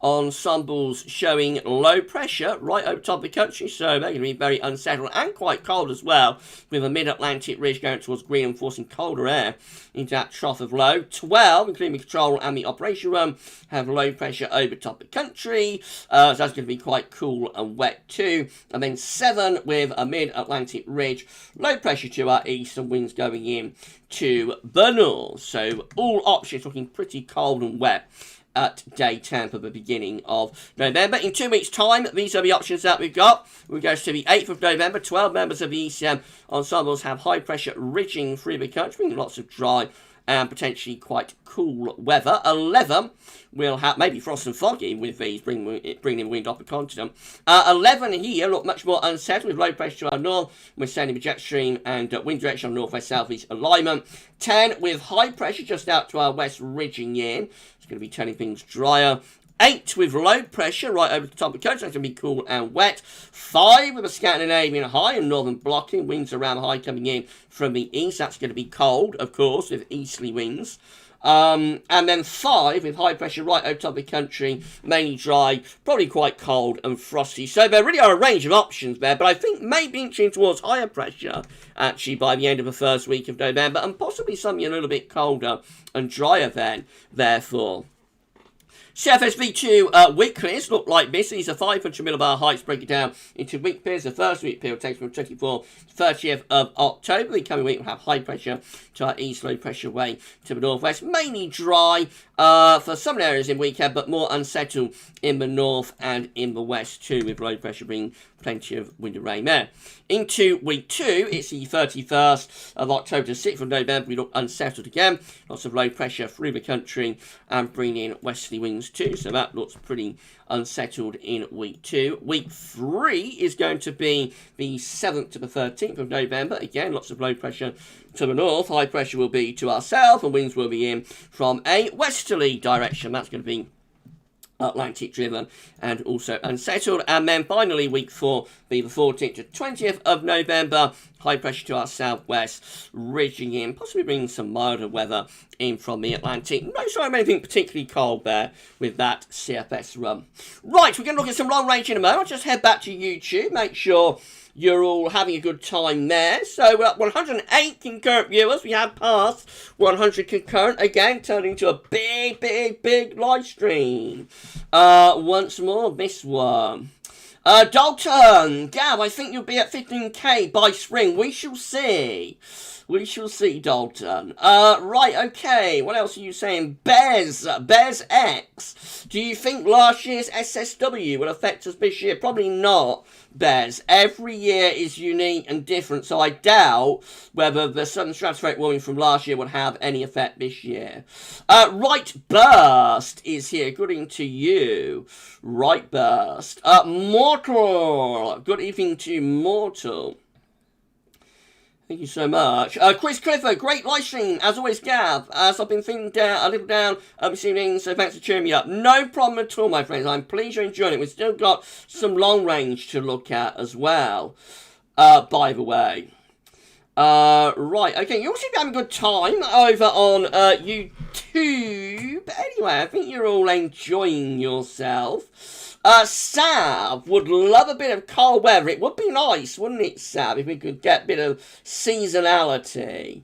ensembles showing low pressure right over top of the country, so they're going to be very unsettled and quite cold as well, with a mid-Atlantic ridge going towards Greenland, forcing colder air into that trough of low. 12, including the control and the operation room, have low pressure over top of the country, so that's going to be quite cool and wet too. And then 7 with a mid-Atlantic ridge, low pressure to our east and winds going in to the north. So all options looking pretty cold and wet at day 10 for the beginning of November. In 2 weeks' time, these are the options that we've got. We go to the 8th of November. 12 members of the ECM ensembles have high pressure ridging through the country, lots of dry and potentially quite cool weather. 11 will have maybe frost and foggy with these, bringing wind off the continent. 11 here look much more unsettled with low pressure to our north. We're sending the jet stream and wind direction on northwest southeast alignment. 10 with high pressure just out to our west, ridging in. It's going to be turning things drier. 8 with low pressure right over the top of the coast. That's going to be cool and wet. 5 with a Scandinavian high and northern blocking. Winds around high coming in from the east. That's going to be cold, of course, with easterly winds. And then 5 with high pressure right over top of the country, mainly dry, probably quite cold and frosty. So there really are a range of options there, but I think maybe inching towards higher pressure actually by the end of the first week of November, and possibly something a little bit colder and drier then, therefore. CFSV2 week clears look like this. These are 500 millibar heights. Break it down into week periods. The first week period takes from 24th to 30th of October. The coming week will have high pressure to our east, low pressure way to the northwest. Mainly dry for some areas in weekend, but more unsettled in the north and in the west too, with low pressure bringing plenty of wind and rain there. Into week 2, it's the 31st of October to 6th of November. We look unsettled again. Lots of low pressure through the country and bringing in westerly winds too. So that looks pretty unsettled in week 2. Week 3 is going to be the 7th to the 13th of November. Again, lots of low pressure to the north. High pressure will be to our south and winds will be in from a westerly direction. That's going to be Atlantic driven and also unsettled. And then finally week 4 be the 14th to 20th of November. High pressure to our southwest, ridging in, possibly bringing some milder weather in from the Atlantic. No sign of anything particularly cold there with that CFS run. Right, we're going to look at some long range in a moment. I'll just head back to YouTube, make sure you're all having a good time there. So we're at 108 concurrent viewers. We have passed 100 concurrent. Again, turning into a big live stream. Once more, this one. Dalton, Gav, I think you'll be at 15k by spring. We shall see. We shall see, Dalton. Right, okay. What else are you saying? Bears X. Do you think last year's SSW will affect us this year? Probably not, Bears. Every year is unique and different, so I doubt whether the sudden stratospheric warming from last year would have any effect this year. Right Burst is here. Good evening to you. Right Burst. Mortal. Good evening to Mortal. Thank you so much. Chris Clifford, great live stream. As always, Gav. As I've been feeling a little down this evening, so thanks for cheering me up. No problem at all, my friends. I'm pleased you're enjoying it. We've still got some long range to look at as well, by the way. Right, okay, you all seem to be having a good time over on YouTube. But anyway, I think you're all enjoying yourself. Sav would love a bit of cold weather. It would be nice, wouldn't it, Sav, if we could get a bit of seasonality.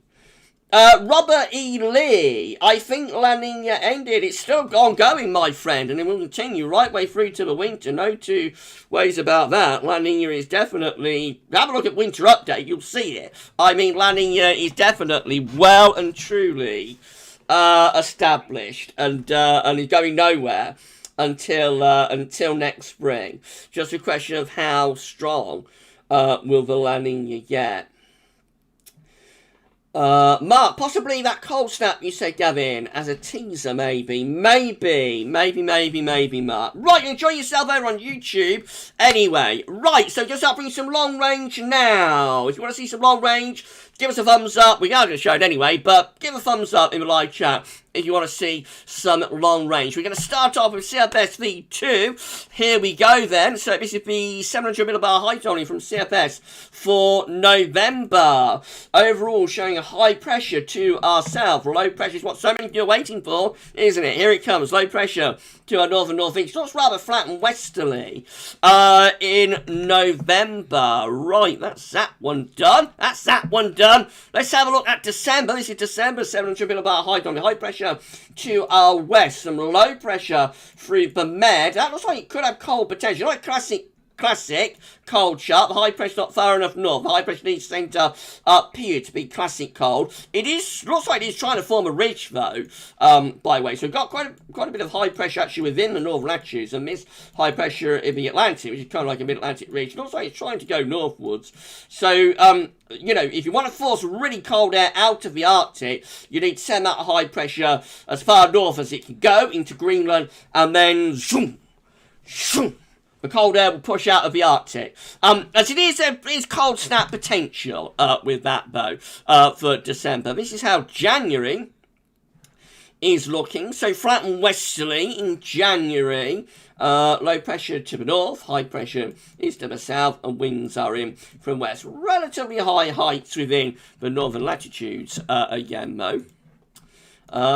Robert E. Lee, I think La Nina ended. It's still ongoing, my friend, and it will continue right way through to the winter. No two ways about that. La Nina is definitely... Have a look at Winter Update, you'll see it. I mean, La Nina is definitely well and truly established and is going nowhere until next spring. Just a question of how strong will the La Nina get. Mark, possibly that cold snap you said, Gavin, as a teaser, maybe, Mark. Right, enjoy yourself over on YouTube. Anyway, right, so just up bring some long range now. If you want to see some long range, give us a thumbs up. We are going to show it anyway, but give a thumbs up in the live chat if you want to see some long range. We're going to start off with CFS V2. Here we go then. So this is the 700 millibar height only from CFS for November. Overall showing a high pressure to our south. Low pressure is what so many of you are waiting for, isn't it? Here it comes. Low pressure to our north and northeast. Looks rather flat and westerly in November. Right, that's that one done. Let's have a look at December. This is December, 700 millibar height only. High pressure to our west, some low pressure through the Med. That looks like it could have cold potential. Like classic cold chart. The high pressure not far enough north. The high pressure needs centre up here to be classic cold. It looks like it is trying to form a ridge though, by the way. So we've got quite a bit of high pressure actually within the northern latitudes, and this high pressure in the Atlantic, which is kind of like a mid-Atlantic region. Looks like it's trying to go northwards. So you know, if you want to force really cold air out of the Arctic, you need to send that high pressure as far north as it can go into Greenland, and then zoom, zoom. The cold air will push out of the Arctic. As it is, there is cold snap potential with that, though, for December. This is how January is looking. So flat and westerly in January. Low pressure to the north, high pressure is to the south, and winds are in from west. Relatively high heights within the northern latitudes again, though.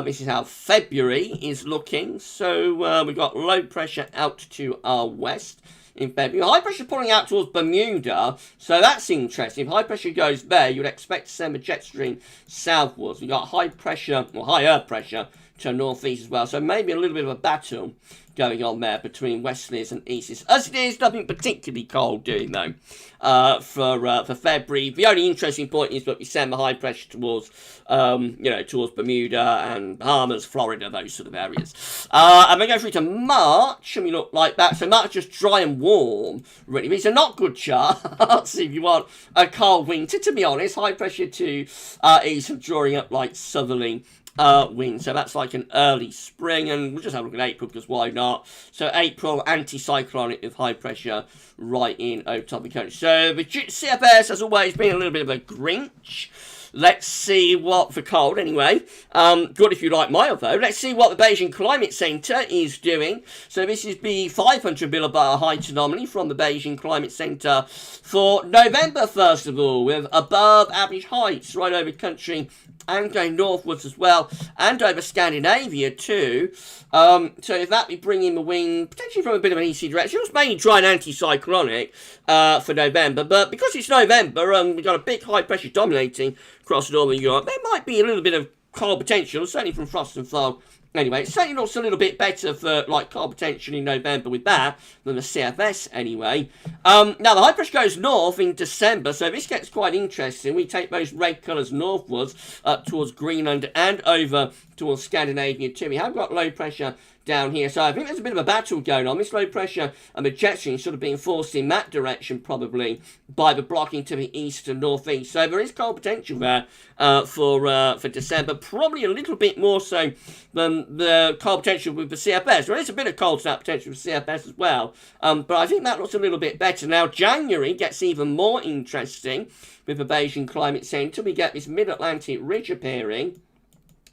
This is how February is looking. So we've got low pressure out to our west in February. High pressure pulling out towards Bermuda. So that's interesting. If high pressure goes there, you'd expect to send the jet stream southwards. We've got high pressure, or higher pressure, to northeast as well. So maybe a little bit of a battle going on there between westerlies and easterlies. As it is, nothing particularly cold doing though for February. The only interesting point is that we send the high pressure towards towards Bermuda and Bahamas, Florida, those sort of areas. And we go through to March, and we look like that. So March just dry and warm, really. These are not good charts if you want a cold winter, to be honest. High pressure to east and drawing up like southerly wind. So that's like an early spring, and we'll just have a look at April because why not? So April, anticyclonic with high pressure right in over top of the country. So the CFS has always been a little bit of a Grinch. Let's see what, for cold anyway, good if you like mild though. Let's see what the Beijing Climate Centre is doing. So this is the 500 millibar height anomaly from the Beijing Climate Centre for November, first of all, with above average heights right over the country and going northwards as well, and over Scandinavia too. So if that be bringing the wind potentially from a bit of an easterly direction, it was mainly dry and anticyclonic for November, but because it's November and we've got a big high pressure dominating across northern Europe, there might be a little bit of cold potential, certainly from frost and fog Anyway, it certainly looks a little bit better for, like, cold potential in November with that than the CFS, anyway. Now, the high pressure goes north in December, so this gets quite interesting. We take those red colours northwards up towards Greenland and over towards Scandinavia, too. We have got low pressure down here, so I think there's a bit of a battle going on. This low pressure and the jet stream sort of being forced in that direction, probably, by the blocking to the east and northeast. So there is cold potential there for December, probably a little bit more so than the cold potential with the CFS. There is a bit of cold snap potential with CFS as well, but I think that looks a little bit better. Now, January gets even more interesting with the Beijing Climate Centre. We get this mid-Atlantic ridge appearing,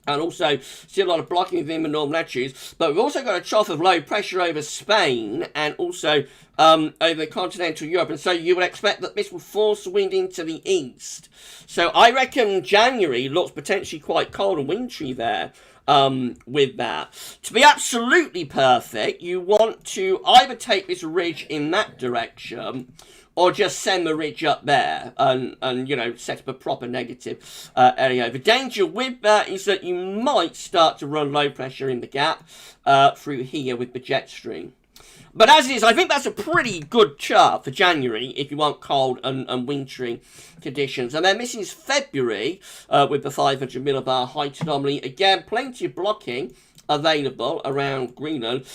and also still a lot of blocking within the northern latitudes. But we've also got a trough of low pressure over Spain and also over continental Europe. And so you would expect that this will force wind into the east. So I reckon January looks potentially quite cold and wintry there. With that. To be absolutely perfect, you want to either take this ridge in that direction or just send the ridge up there and you know, set up a proper negative area. The danger with that is that you might start to run low pressure in the gap through here with the jet stream. But as it is, I think that's a pretty good chart for January if you want cold and wintry conditions. And then this is February with the 500 millibar height anomaly. Again, plenty of blocking available around Greenland.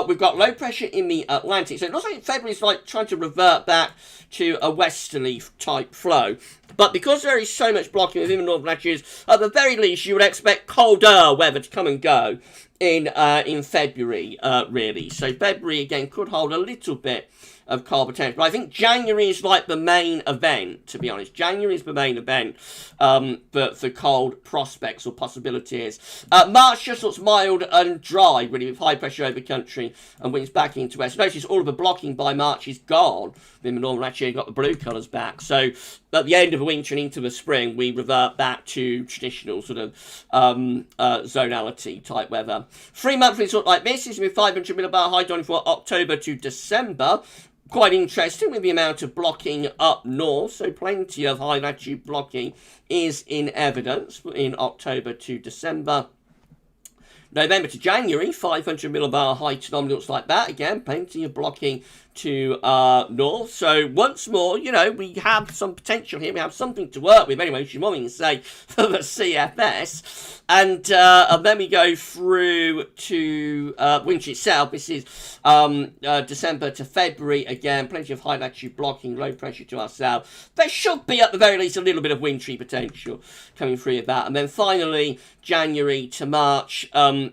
We've got low pressure in the Atlantic. So it looks like February is like trying to revert back to a westerly type flow. But because there is so much blocking within the northern latitudes, at the very least, you would expect colder weather to come and go in February, really. So February, again, could hold a little bit of cold potential. But I think January is like the main event, to be honest. January is the main event for cold prospects or possibilities. March just looks mild and dry, really, with high pressure over country and winds back into west. Notice all of the blocking by March is gone. In the northern latitude, you've got the blue colours back. So at the end of the winter and into the spring, we revert back to traditional sort of zonality type weather. 3 monthlies look like this. This is with 500 millibar high on for October to December. Quite interesting with the amount of blocking up north, so plenty of high latitude blocking is in evidence in October to December. November to January, 500 millibar height anomaly looks like that. Again, plenty of blocking to north. So once more, you know, we have some potential here. We have something to work with. Anyway, she's wanting to say for the CFS. And then we go through to winter itself. This is December to February. Again, plenty of high latitude blocking, low pressure to our south. There should be, at the very least, a little bit of wintry potential coming through of that. And then finally, January to March,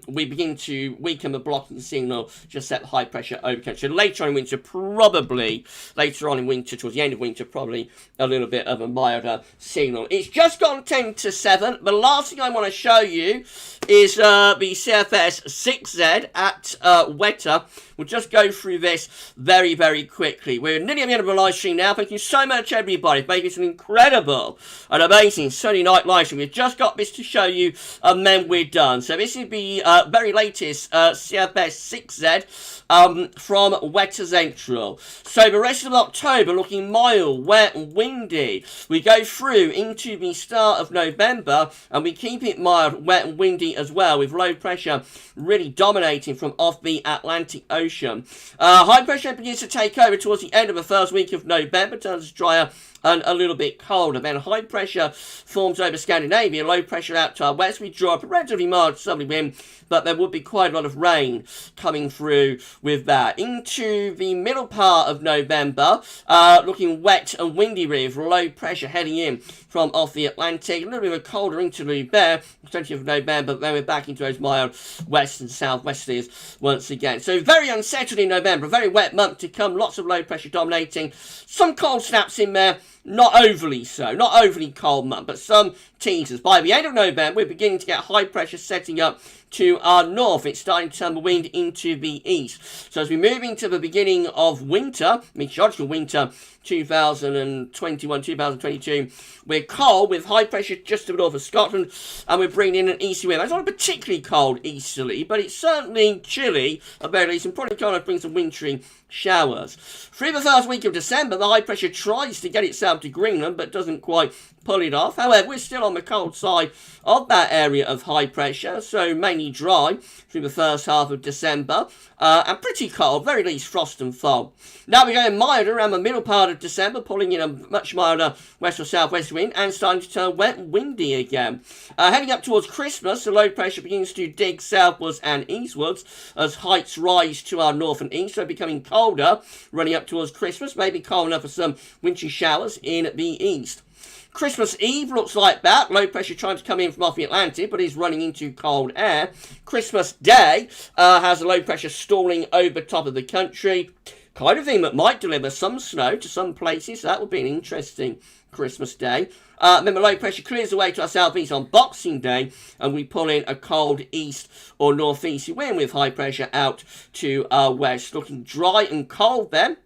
we begin to weaken the blocking signal, just set the high pressure over country. Later on in winter, probably towards the end of winter, probably a little bit of a milder signal. It's just gone 10 to 7. The last thing I want to show you is the CFS 6Z at Weta. We'll just go through this very, very quickly. We're nearly at the end of the live stream now. Thank you so much, everybody, for making this an incredible and amazing Sunday night live stream. We've just got this to show you, and then we're done. So this is the very latest CFS 6Z from Weta Central. So the rest of October looking mild, wet and windy. We go through into the start of November, and we keep it mild, wet and windy as well, with low pressure really dominating from off the Atlantic Ocean. High pressure begins to take over towards the end of the first week of November, turns drier and a little bit colder. Then high pressure forms over Scandinavia, low pressure out to our west. We draw up a relatively mild southerly wind, but there would be quite a lot of rain coming through with that. Into the middle part of November, looking wet and windy with low pressure heading in from off the Atlantic. A little bit of a colder interlude there, 20th of November, then we're back into those mild west and southwesterlies once again. So very unsettled in November, a very wet month to come, lots of low pressure dominating. Some cold snaps in there, not overly so, not overly cold month, but some teasers. By the end of November, we're beginning to get high pressure setting up to our north. It's starting to turn the wind into the east. So as we move into the beginning of winter, meteorological winter 2021-2022, we're cold with high pressure just to the north of Scotland, and we're bringing in an easterly wind. It's not particularly cold easterly, but it's certainly chilly at very least, and probably kind of brings some wintry showers. Through the first week of December, the high pressure tries to get itself to Greenland, but doesn't quite pull it off. However, we're still on the cold side of that area of high pressure, so mainly fairly dry through the first half of December, and pretty cold, very least frost and fog. Now we're going milder around the middle part of December, pulling in a much milder west or southwest wind, and starting to turn wet and windy again. Heading up towards Christmas, the low pressure begins to dig southwards and eastwards as heights rise to our north and east, so becoming colder, running up towards Christmas, maybe cold enough for some wintry showers in the east. Christmas Eve looks like that. Low pressure trying to come in from off the Atlantic, but is running into cold air. Christmas Day has a low pressure stalling over top of the country. Kind of thing that might deliver some snow to some places. So that would be an interesting Christmas Day. Then the low pressure clears away to our southeast on Boxing Day, and we pull in a cold east or northeasterly wind with high pressure out to our west. Looking dry and cold then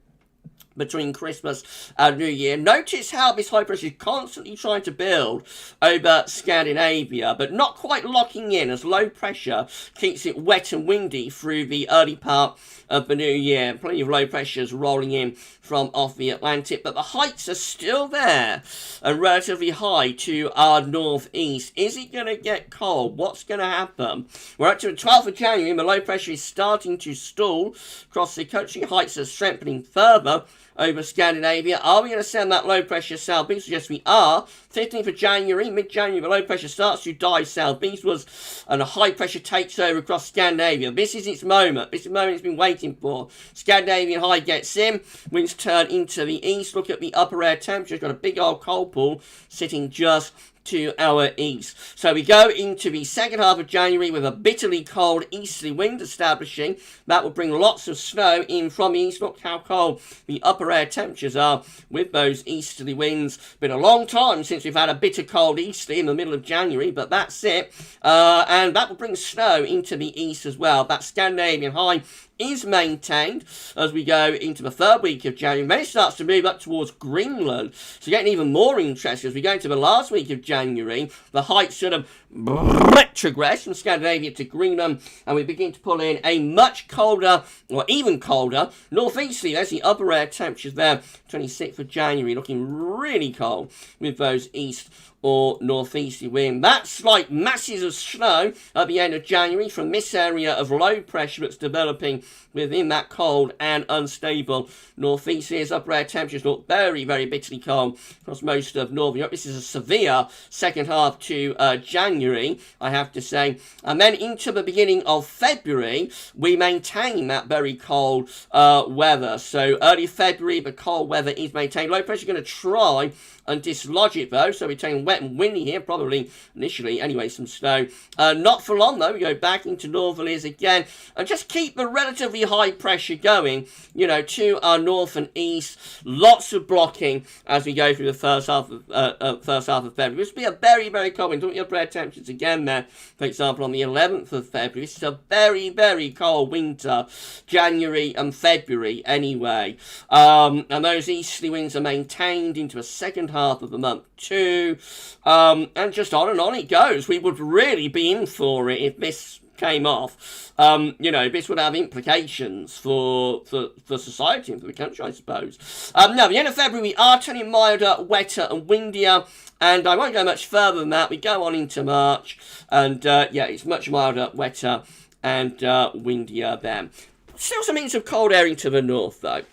between Christmas and New Year. Notice how this high pressure is constantly trying to build over Scandinavia, but not quite locking in as low pressure keeps it wet and windy through the early part of the new year. Plenty of low pressures rolling in from off the Atlantic, but the heights are still there and relatively high to our northeast. Is it going to get cold? What's going to happen? We're up to the 12th of January and the low pressure is starting to stall across the country. Heights are strengthening further over Scandinavia. Are we going to send that low pressure southeast? Yes, we are. 15th of January, mid-January, the low pressure starts to dive southeastwards and a high pressure takes over across Scandinavia. This is its moment. This is the moment it's been waiting for. Scandinavian high gets in, winds turn into the east. Look at the upper air temperature. It's got a big old cold pool sitting just to our east. So we go into the second half of January with a bitterly cold easterly wind establishing. That will bring lots of snow in from the east. Look how cold the upper air temperatures are with those easterly winds. Been a long time since we've had a bitter cold easterly in the middle of January, but that's it. And that will bring snow into the east as well. That Scandinavian high is maintained as we go into the third week of January. Then it starts to move up towards Greenland. So getting even more interesting as we go into the last week of January. The heights sort of retrogress from Scandinavia to Greenland, and we begin to pull in a much colder, or even colder, northeasterly. There's the upper air temperatures there. 26th of January, looking really cold with those east or northeasterly wind. That's like masses of snow at the end of January from this area of low pressure that's developing within that cold and unstable northeast. Here's upper air temperatures look very, very bitterly cold across most of northern Europe. This is a severe second half to January, I have to say. And then into the beginning of February, we maintain that very cold weather. So early February, the cold weather is maintained. Low pressure going to try and dislodge it though, so we're taking wet and windy here, probably initially anyway, some snow. Not for long though, we go back into northerlies again, and just keep the relatively high pressure going, you know, to our north and east. Lots of blocking as we go through the first half of February. This will be a very, very cold winter. Look at your upper air temperatures again there, for example, on the 11th of February. This is a very, very cold winter, January and February anyway. And those easterly winds are maintained into a second half of the month too, and just on and on it goes. We would really be in for it if this came off. You know, this would have implications for society and for the country, I suppose. Now, at the end of February, we are turning milder, wetter and windier, and I won't go much further than that. We go on into March, and yeah, it's much milder, wetter and windier then. Still some hints of cold air into the north, though.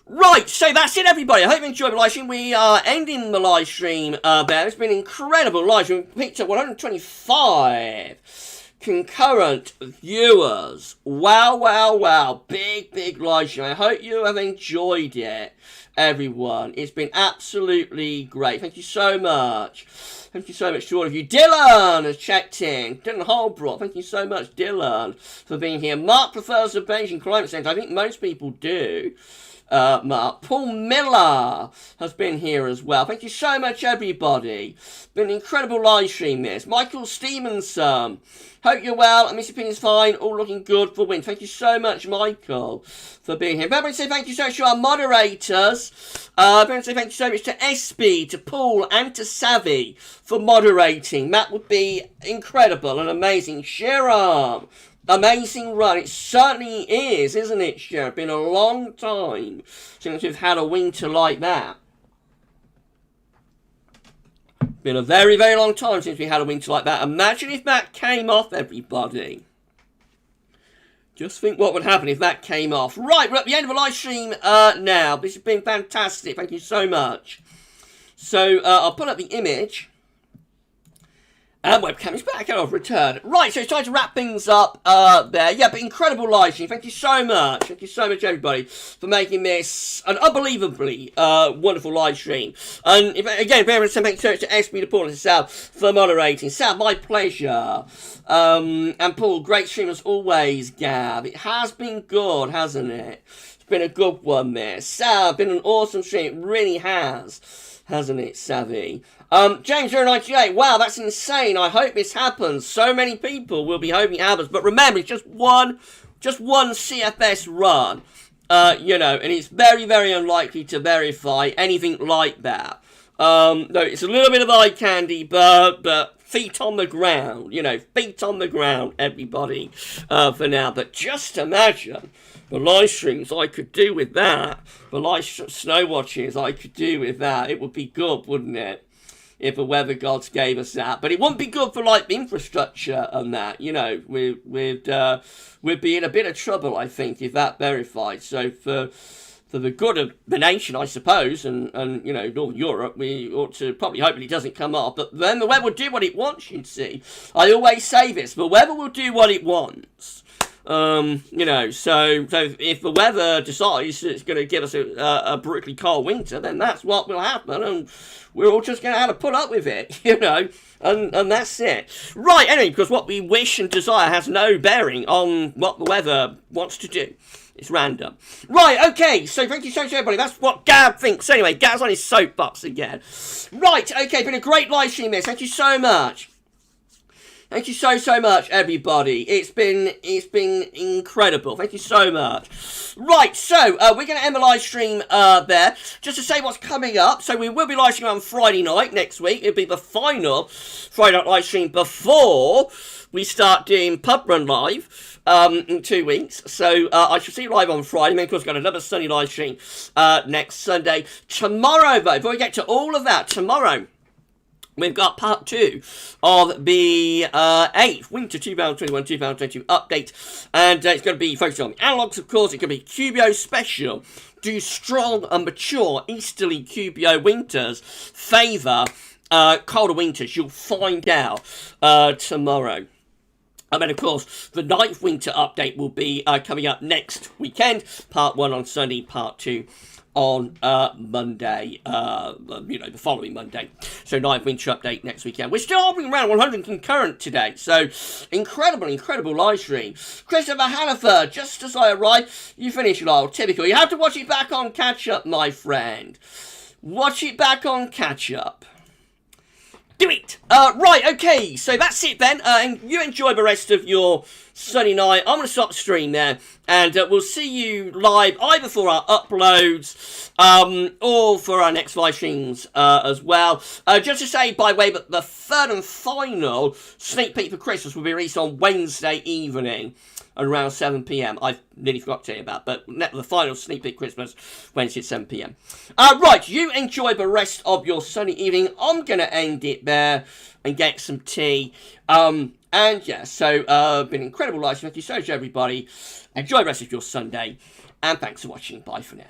Right, so that's it, everybody. I hope you enjoyed the live stream. We are ending the live stream there. It's been an incredible live stream. We picked up 125 concurrent viewers. Wow, wow, wow. Big, big live stream. I hope you have enjoyed it, everyone. It's been absolutely great. Thank you so much. Thank you so much to all of you. Dylan has checked in. Dylan Holbrook, thank you so much, Dylan, for being here. Mark prefers the Beijing Climate Centre. I think most people do. Mark. Paul Miller has been here as well. Thank you so much, everybody. Been an incredible live stream, this. Michael Stevenson. Hope you're well. And Miss Opinion's fine. All looking good for win. Thank you so much, Michael, for being here. Everybody say thank you so much to our moderators. Everybody say thank you so much to SB, to Paul, and to Savvy for moderating. That would be incredible and amazing. Shiram. Amazing run. It certainly is, isn't it, Cher? It's been a long time since we've had a winter like that. Been a very, very long time since we had a winter like that. Imagine if that came off, everybody. Just think what would happen if that came off. Right, we're at the end of the live stream now. This has been fantastic. Thank you so much. So, I'll put up the image. And webcam is back. I've returned. Right, so it's time to wrap things up there. Yeah, but incredible live stream. Thank you so much. Thank you so much, everybody, for making this an unbelievably wonderful live stream. And again, very much thank you to SB, the Paul, and Sal for moderating. Sal, my pleasure. And Paul, great stream as always, Gav. It has been good, hasn't it? It's been a good one there. Sal, been an awesome stream. It really has. Hasn't it, Savvy? James098, wow, that's insane. I hope this happens. So many people will be hoping it happens. But remember, it's just one CFS run, you know, and it's very, very unlikely to verify anything like that. No, it's a little bit of eye candy, but feet on the ground, you know, feet on the ground, everybody, for now. But just imagine the live streams I could do with that, the live snow watches I could do with that. It would be good, wouldn't it? If the weather gods gave us that. But it wouldn't be good for, like, the infrastructure and that, you know. We'd be in a bit of trouble, I think, if that verified. So for the good of the nation, I suppose, and you know, Northern Europe, we ought to probably hope that it doesn't come off. But then the weather will do what it wants, you see. I always say this, the weather will do what it wants. You know, so if the weather decides it's going to give us a brutally cold winter, then that's what will happen, and we're all just going to have to put up with it, you know, and that's it. Right, anyway, because what we wish and desire has no bearing on what the weather wants to do. It's random. Right, okay, so thank you so much, everybody. That's what Gav thinks. Anyway, Gav's on his soapbox again. Right, okay, been a great live stream this. Thank you so much. Thank you so much, everybody. It's been incredible. Thank you so much. Right, so we're going to end the live stream there. Just to say what's coming up. So we will be live streaming on Friday night next week. It'll be the final Friday night live stream before we start doing Pub Run Live in 2 weeks. So I shall see you live on Friday. And then, of course, we've got another sunny live stream next Sunday. Tomorrow, though, before we get to all of that, tomorrow, we've got part 2 of the 8th Winter 2021-2022 update, and it's going to be focused on the analogs, of course. It's going to be Cubio special. Do strong and mature easterly Cubio winters favour colder winters? You'll find out tomorrow. And then, of course, the 9th winter update will be coming up next weekend. Part 1 on Sunday, part 2 on Monday, you know, the following Monday. So 9th winter update next weekend. We're still hovering around 100 concurrent today. So incredible live stream. Christopher Hannaford, just as I arrive, you finish it all. Typical. You have to watch it back on catch up, my friend. Watch it back on catch up. Do it! Right, okay, so that's it then. And you enjoy the rest of your sunny night. I'm going to stop the stream there. And we'll see you live either for our uploads or for our next live streams as well. Just to say, by the way, that the third and final sneak peek for Christmas will be released on Wednesday evening around 7 p.m. I nearly forgot to tell you about, but the final sneak peek Christmas, Wednesday at 7 p.m. Right, you enjoy the rest of your sunny evening. I'm going to end it there and get some tea. And yeah, so been incredible live stream. Thank you so much, everybody. Enjoy the rest of your Sunday, and thanks for watching. Bye for now.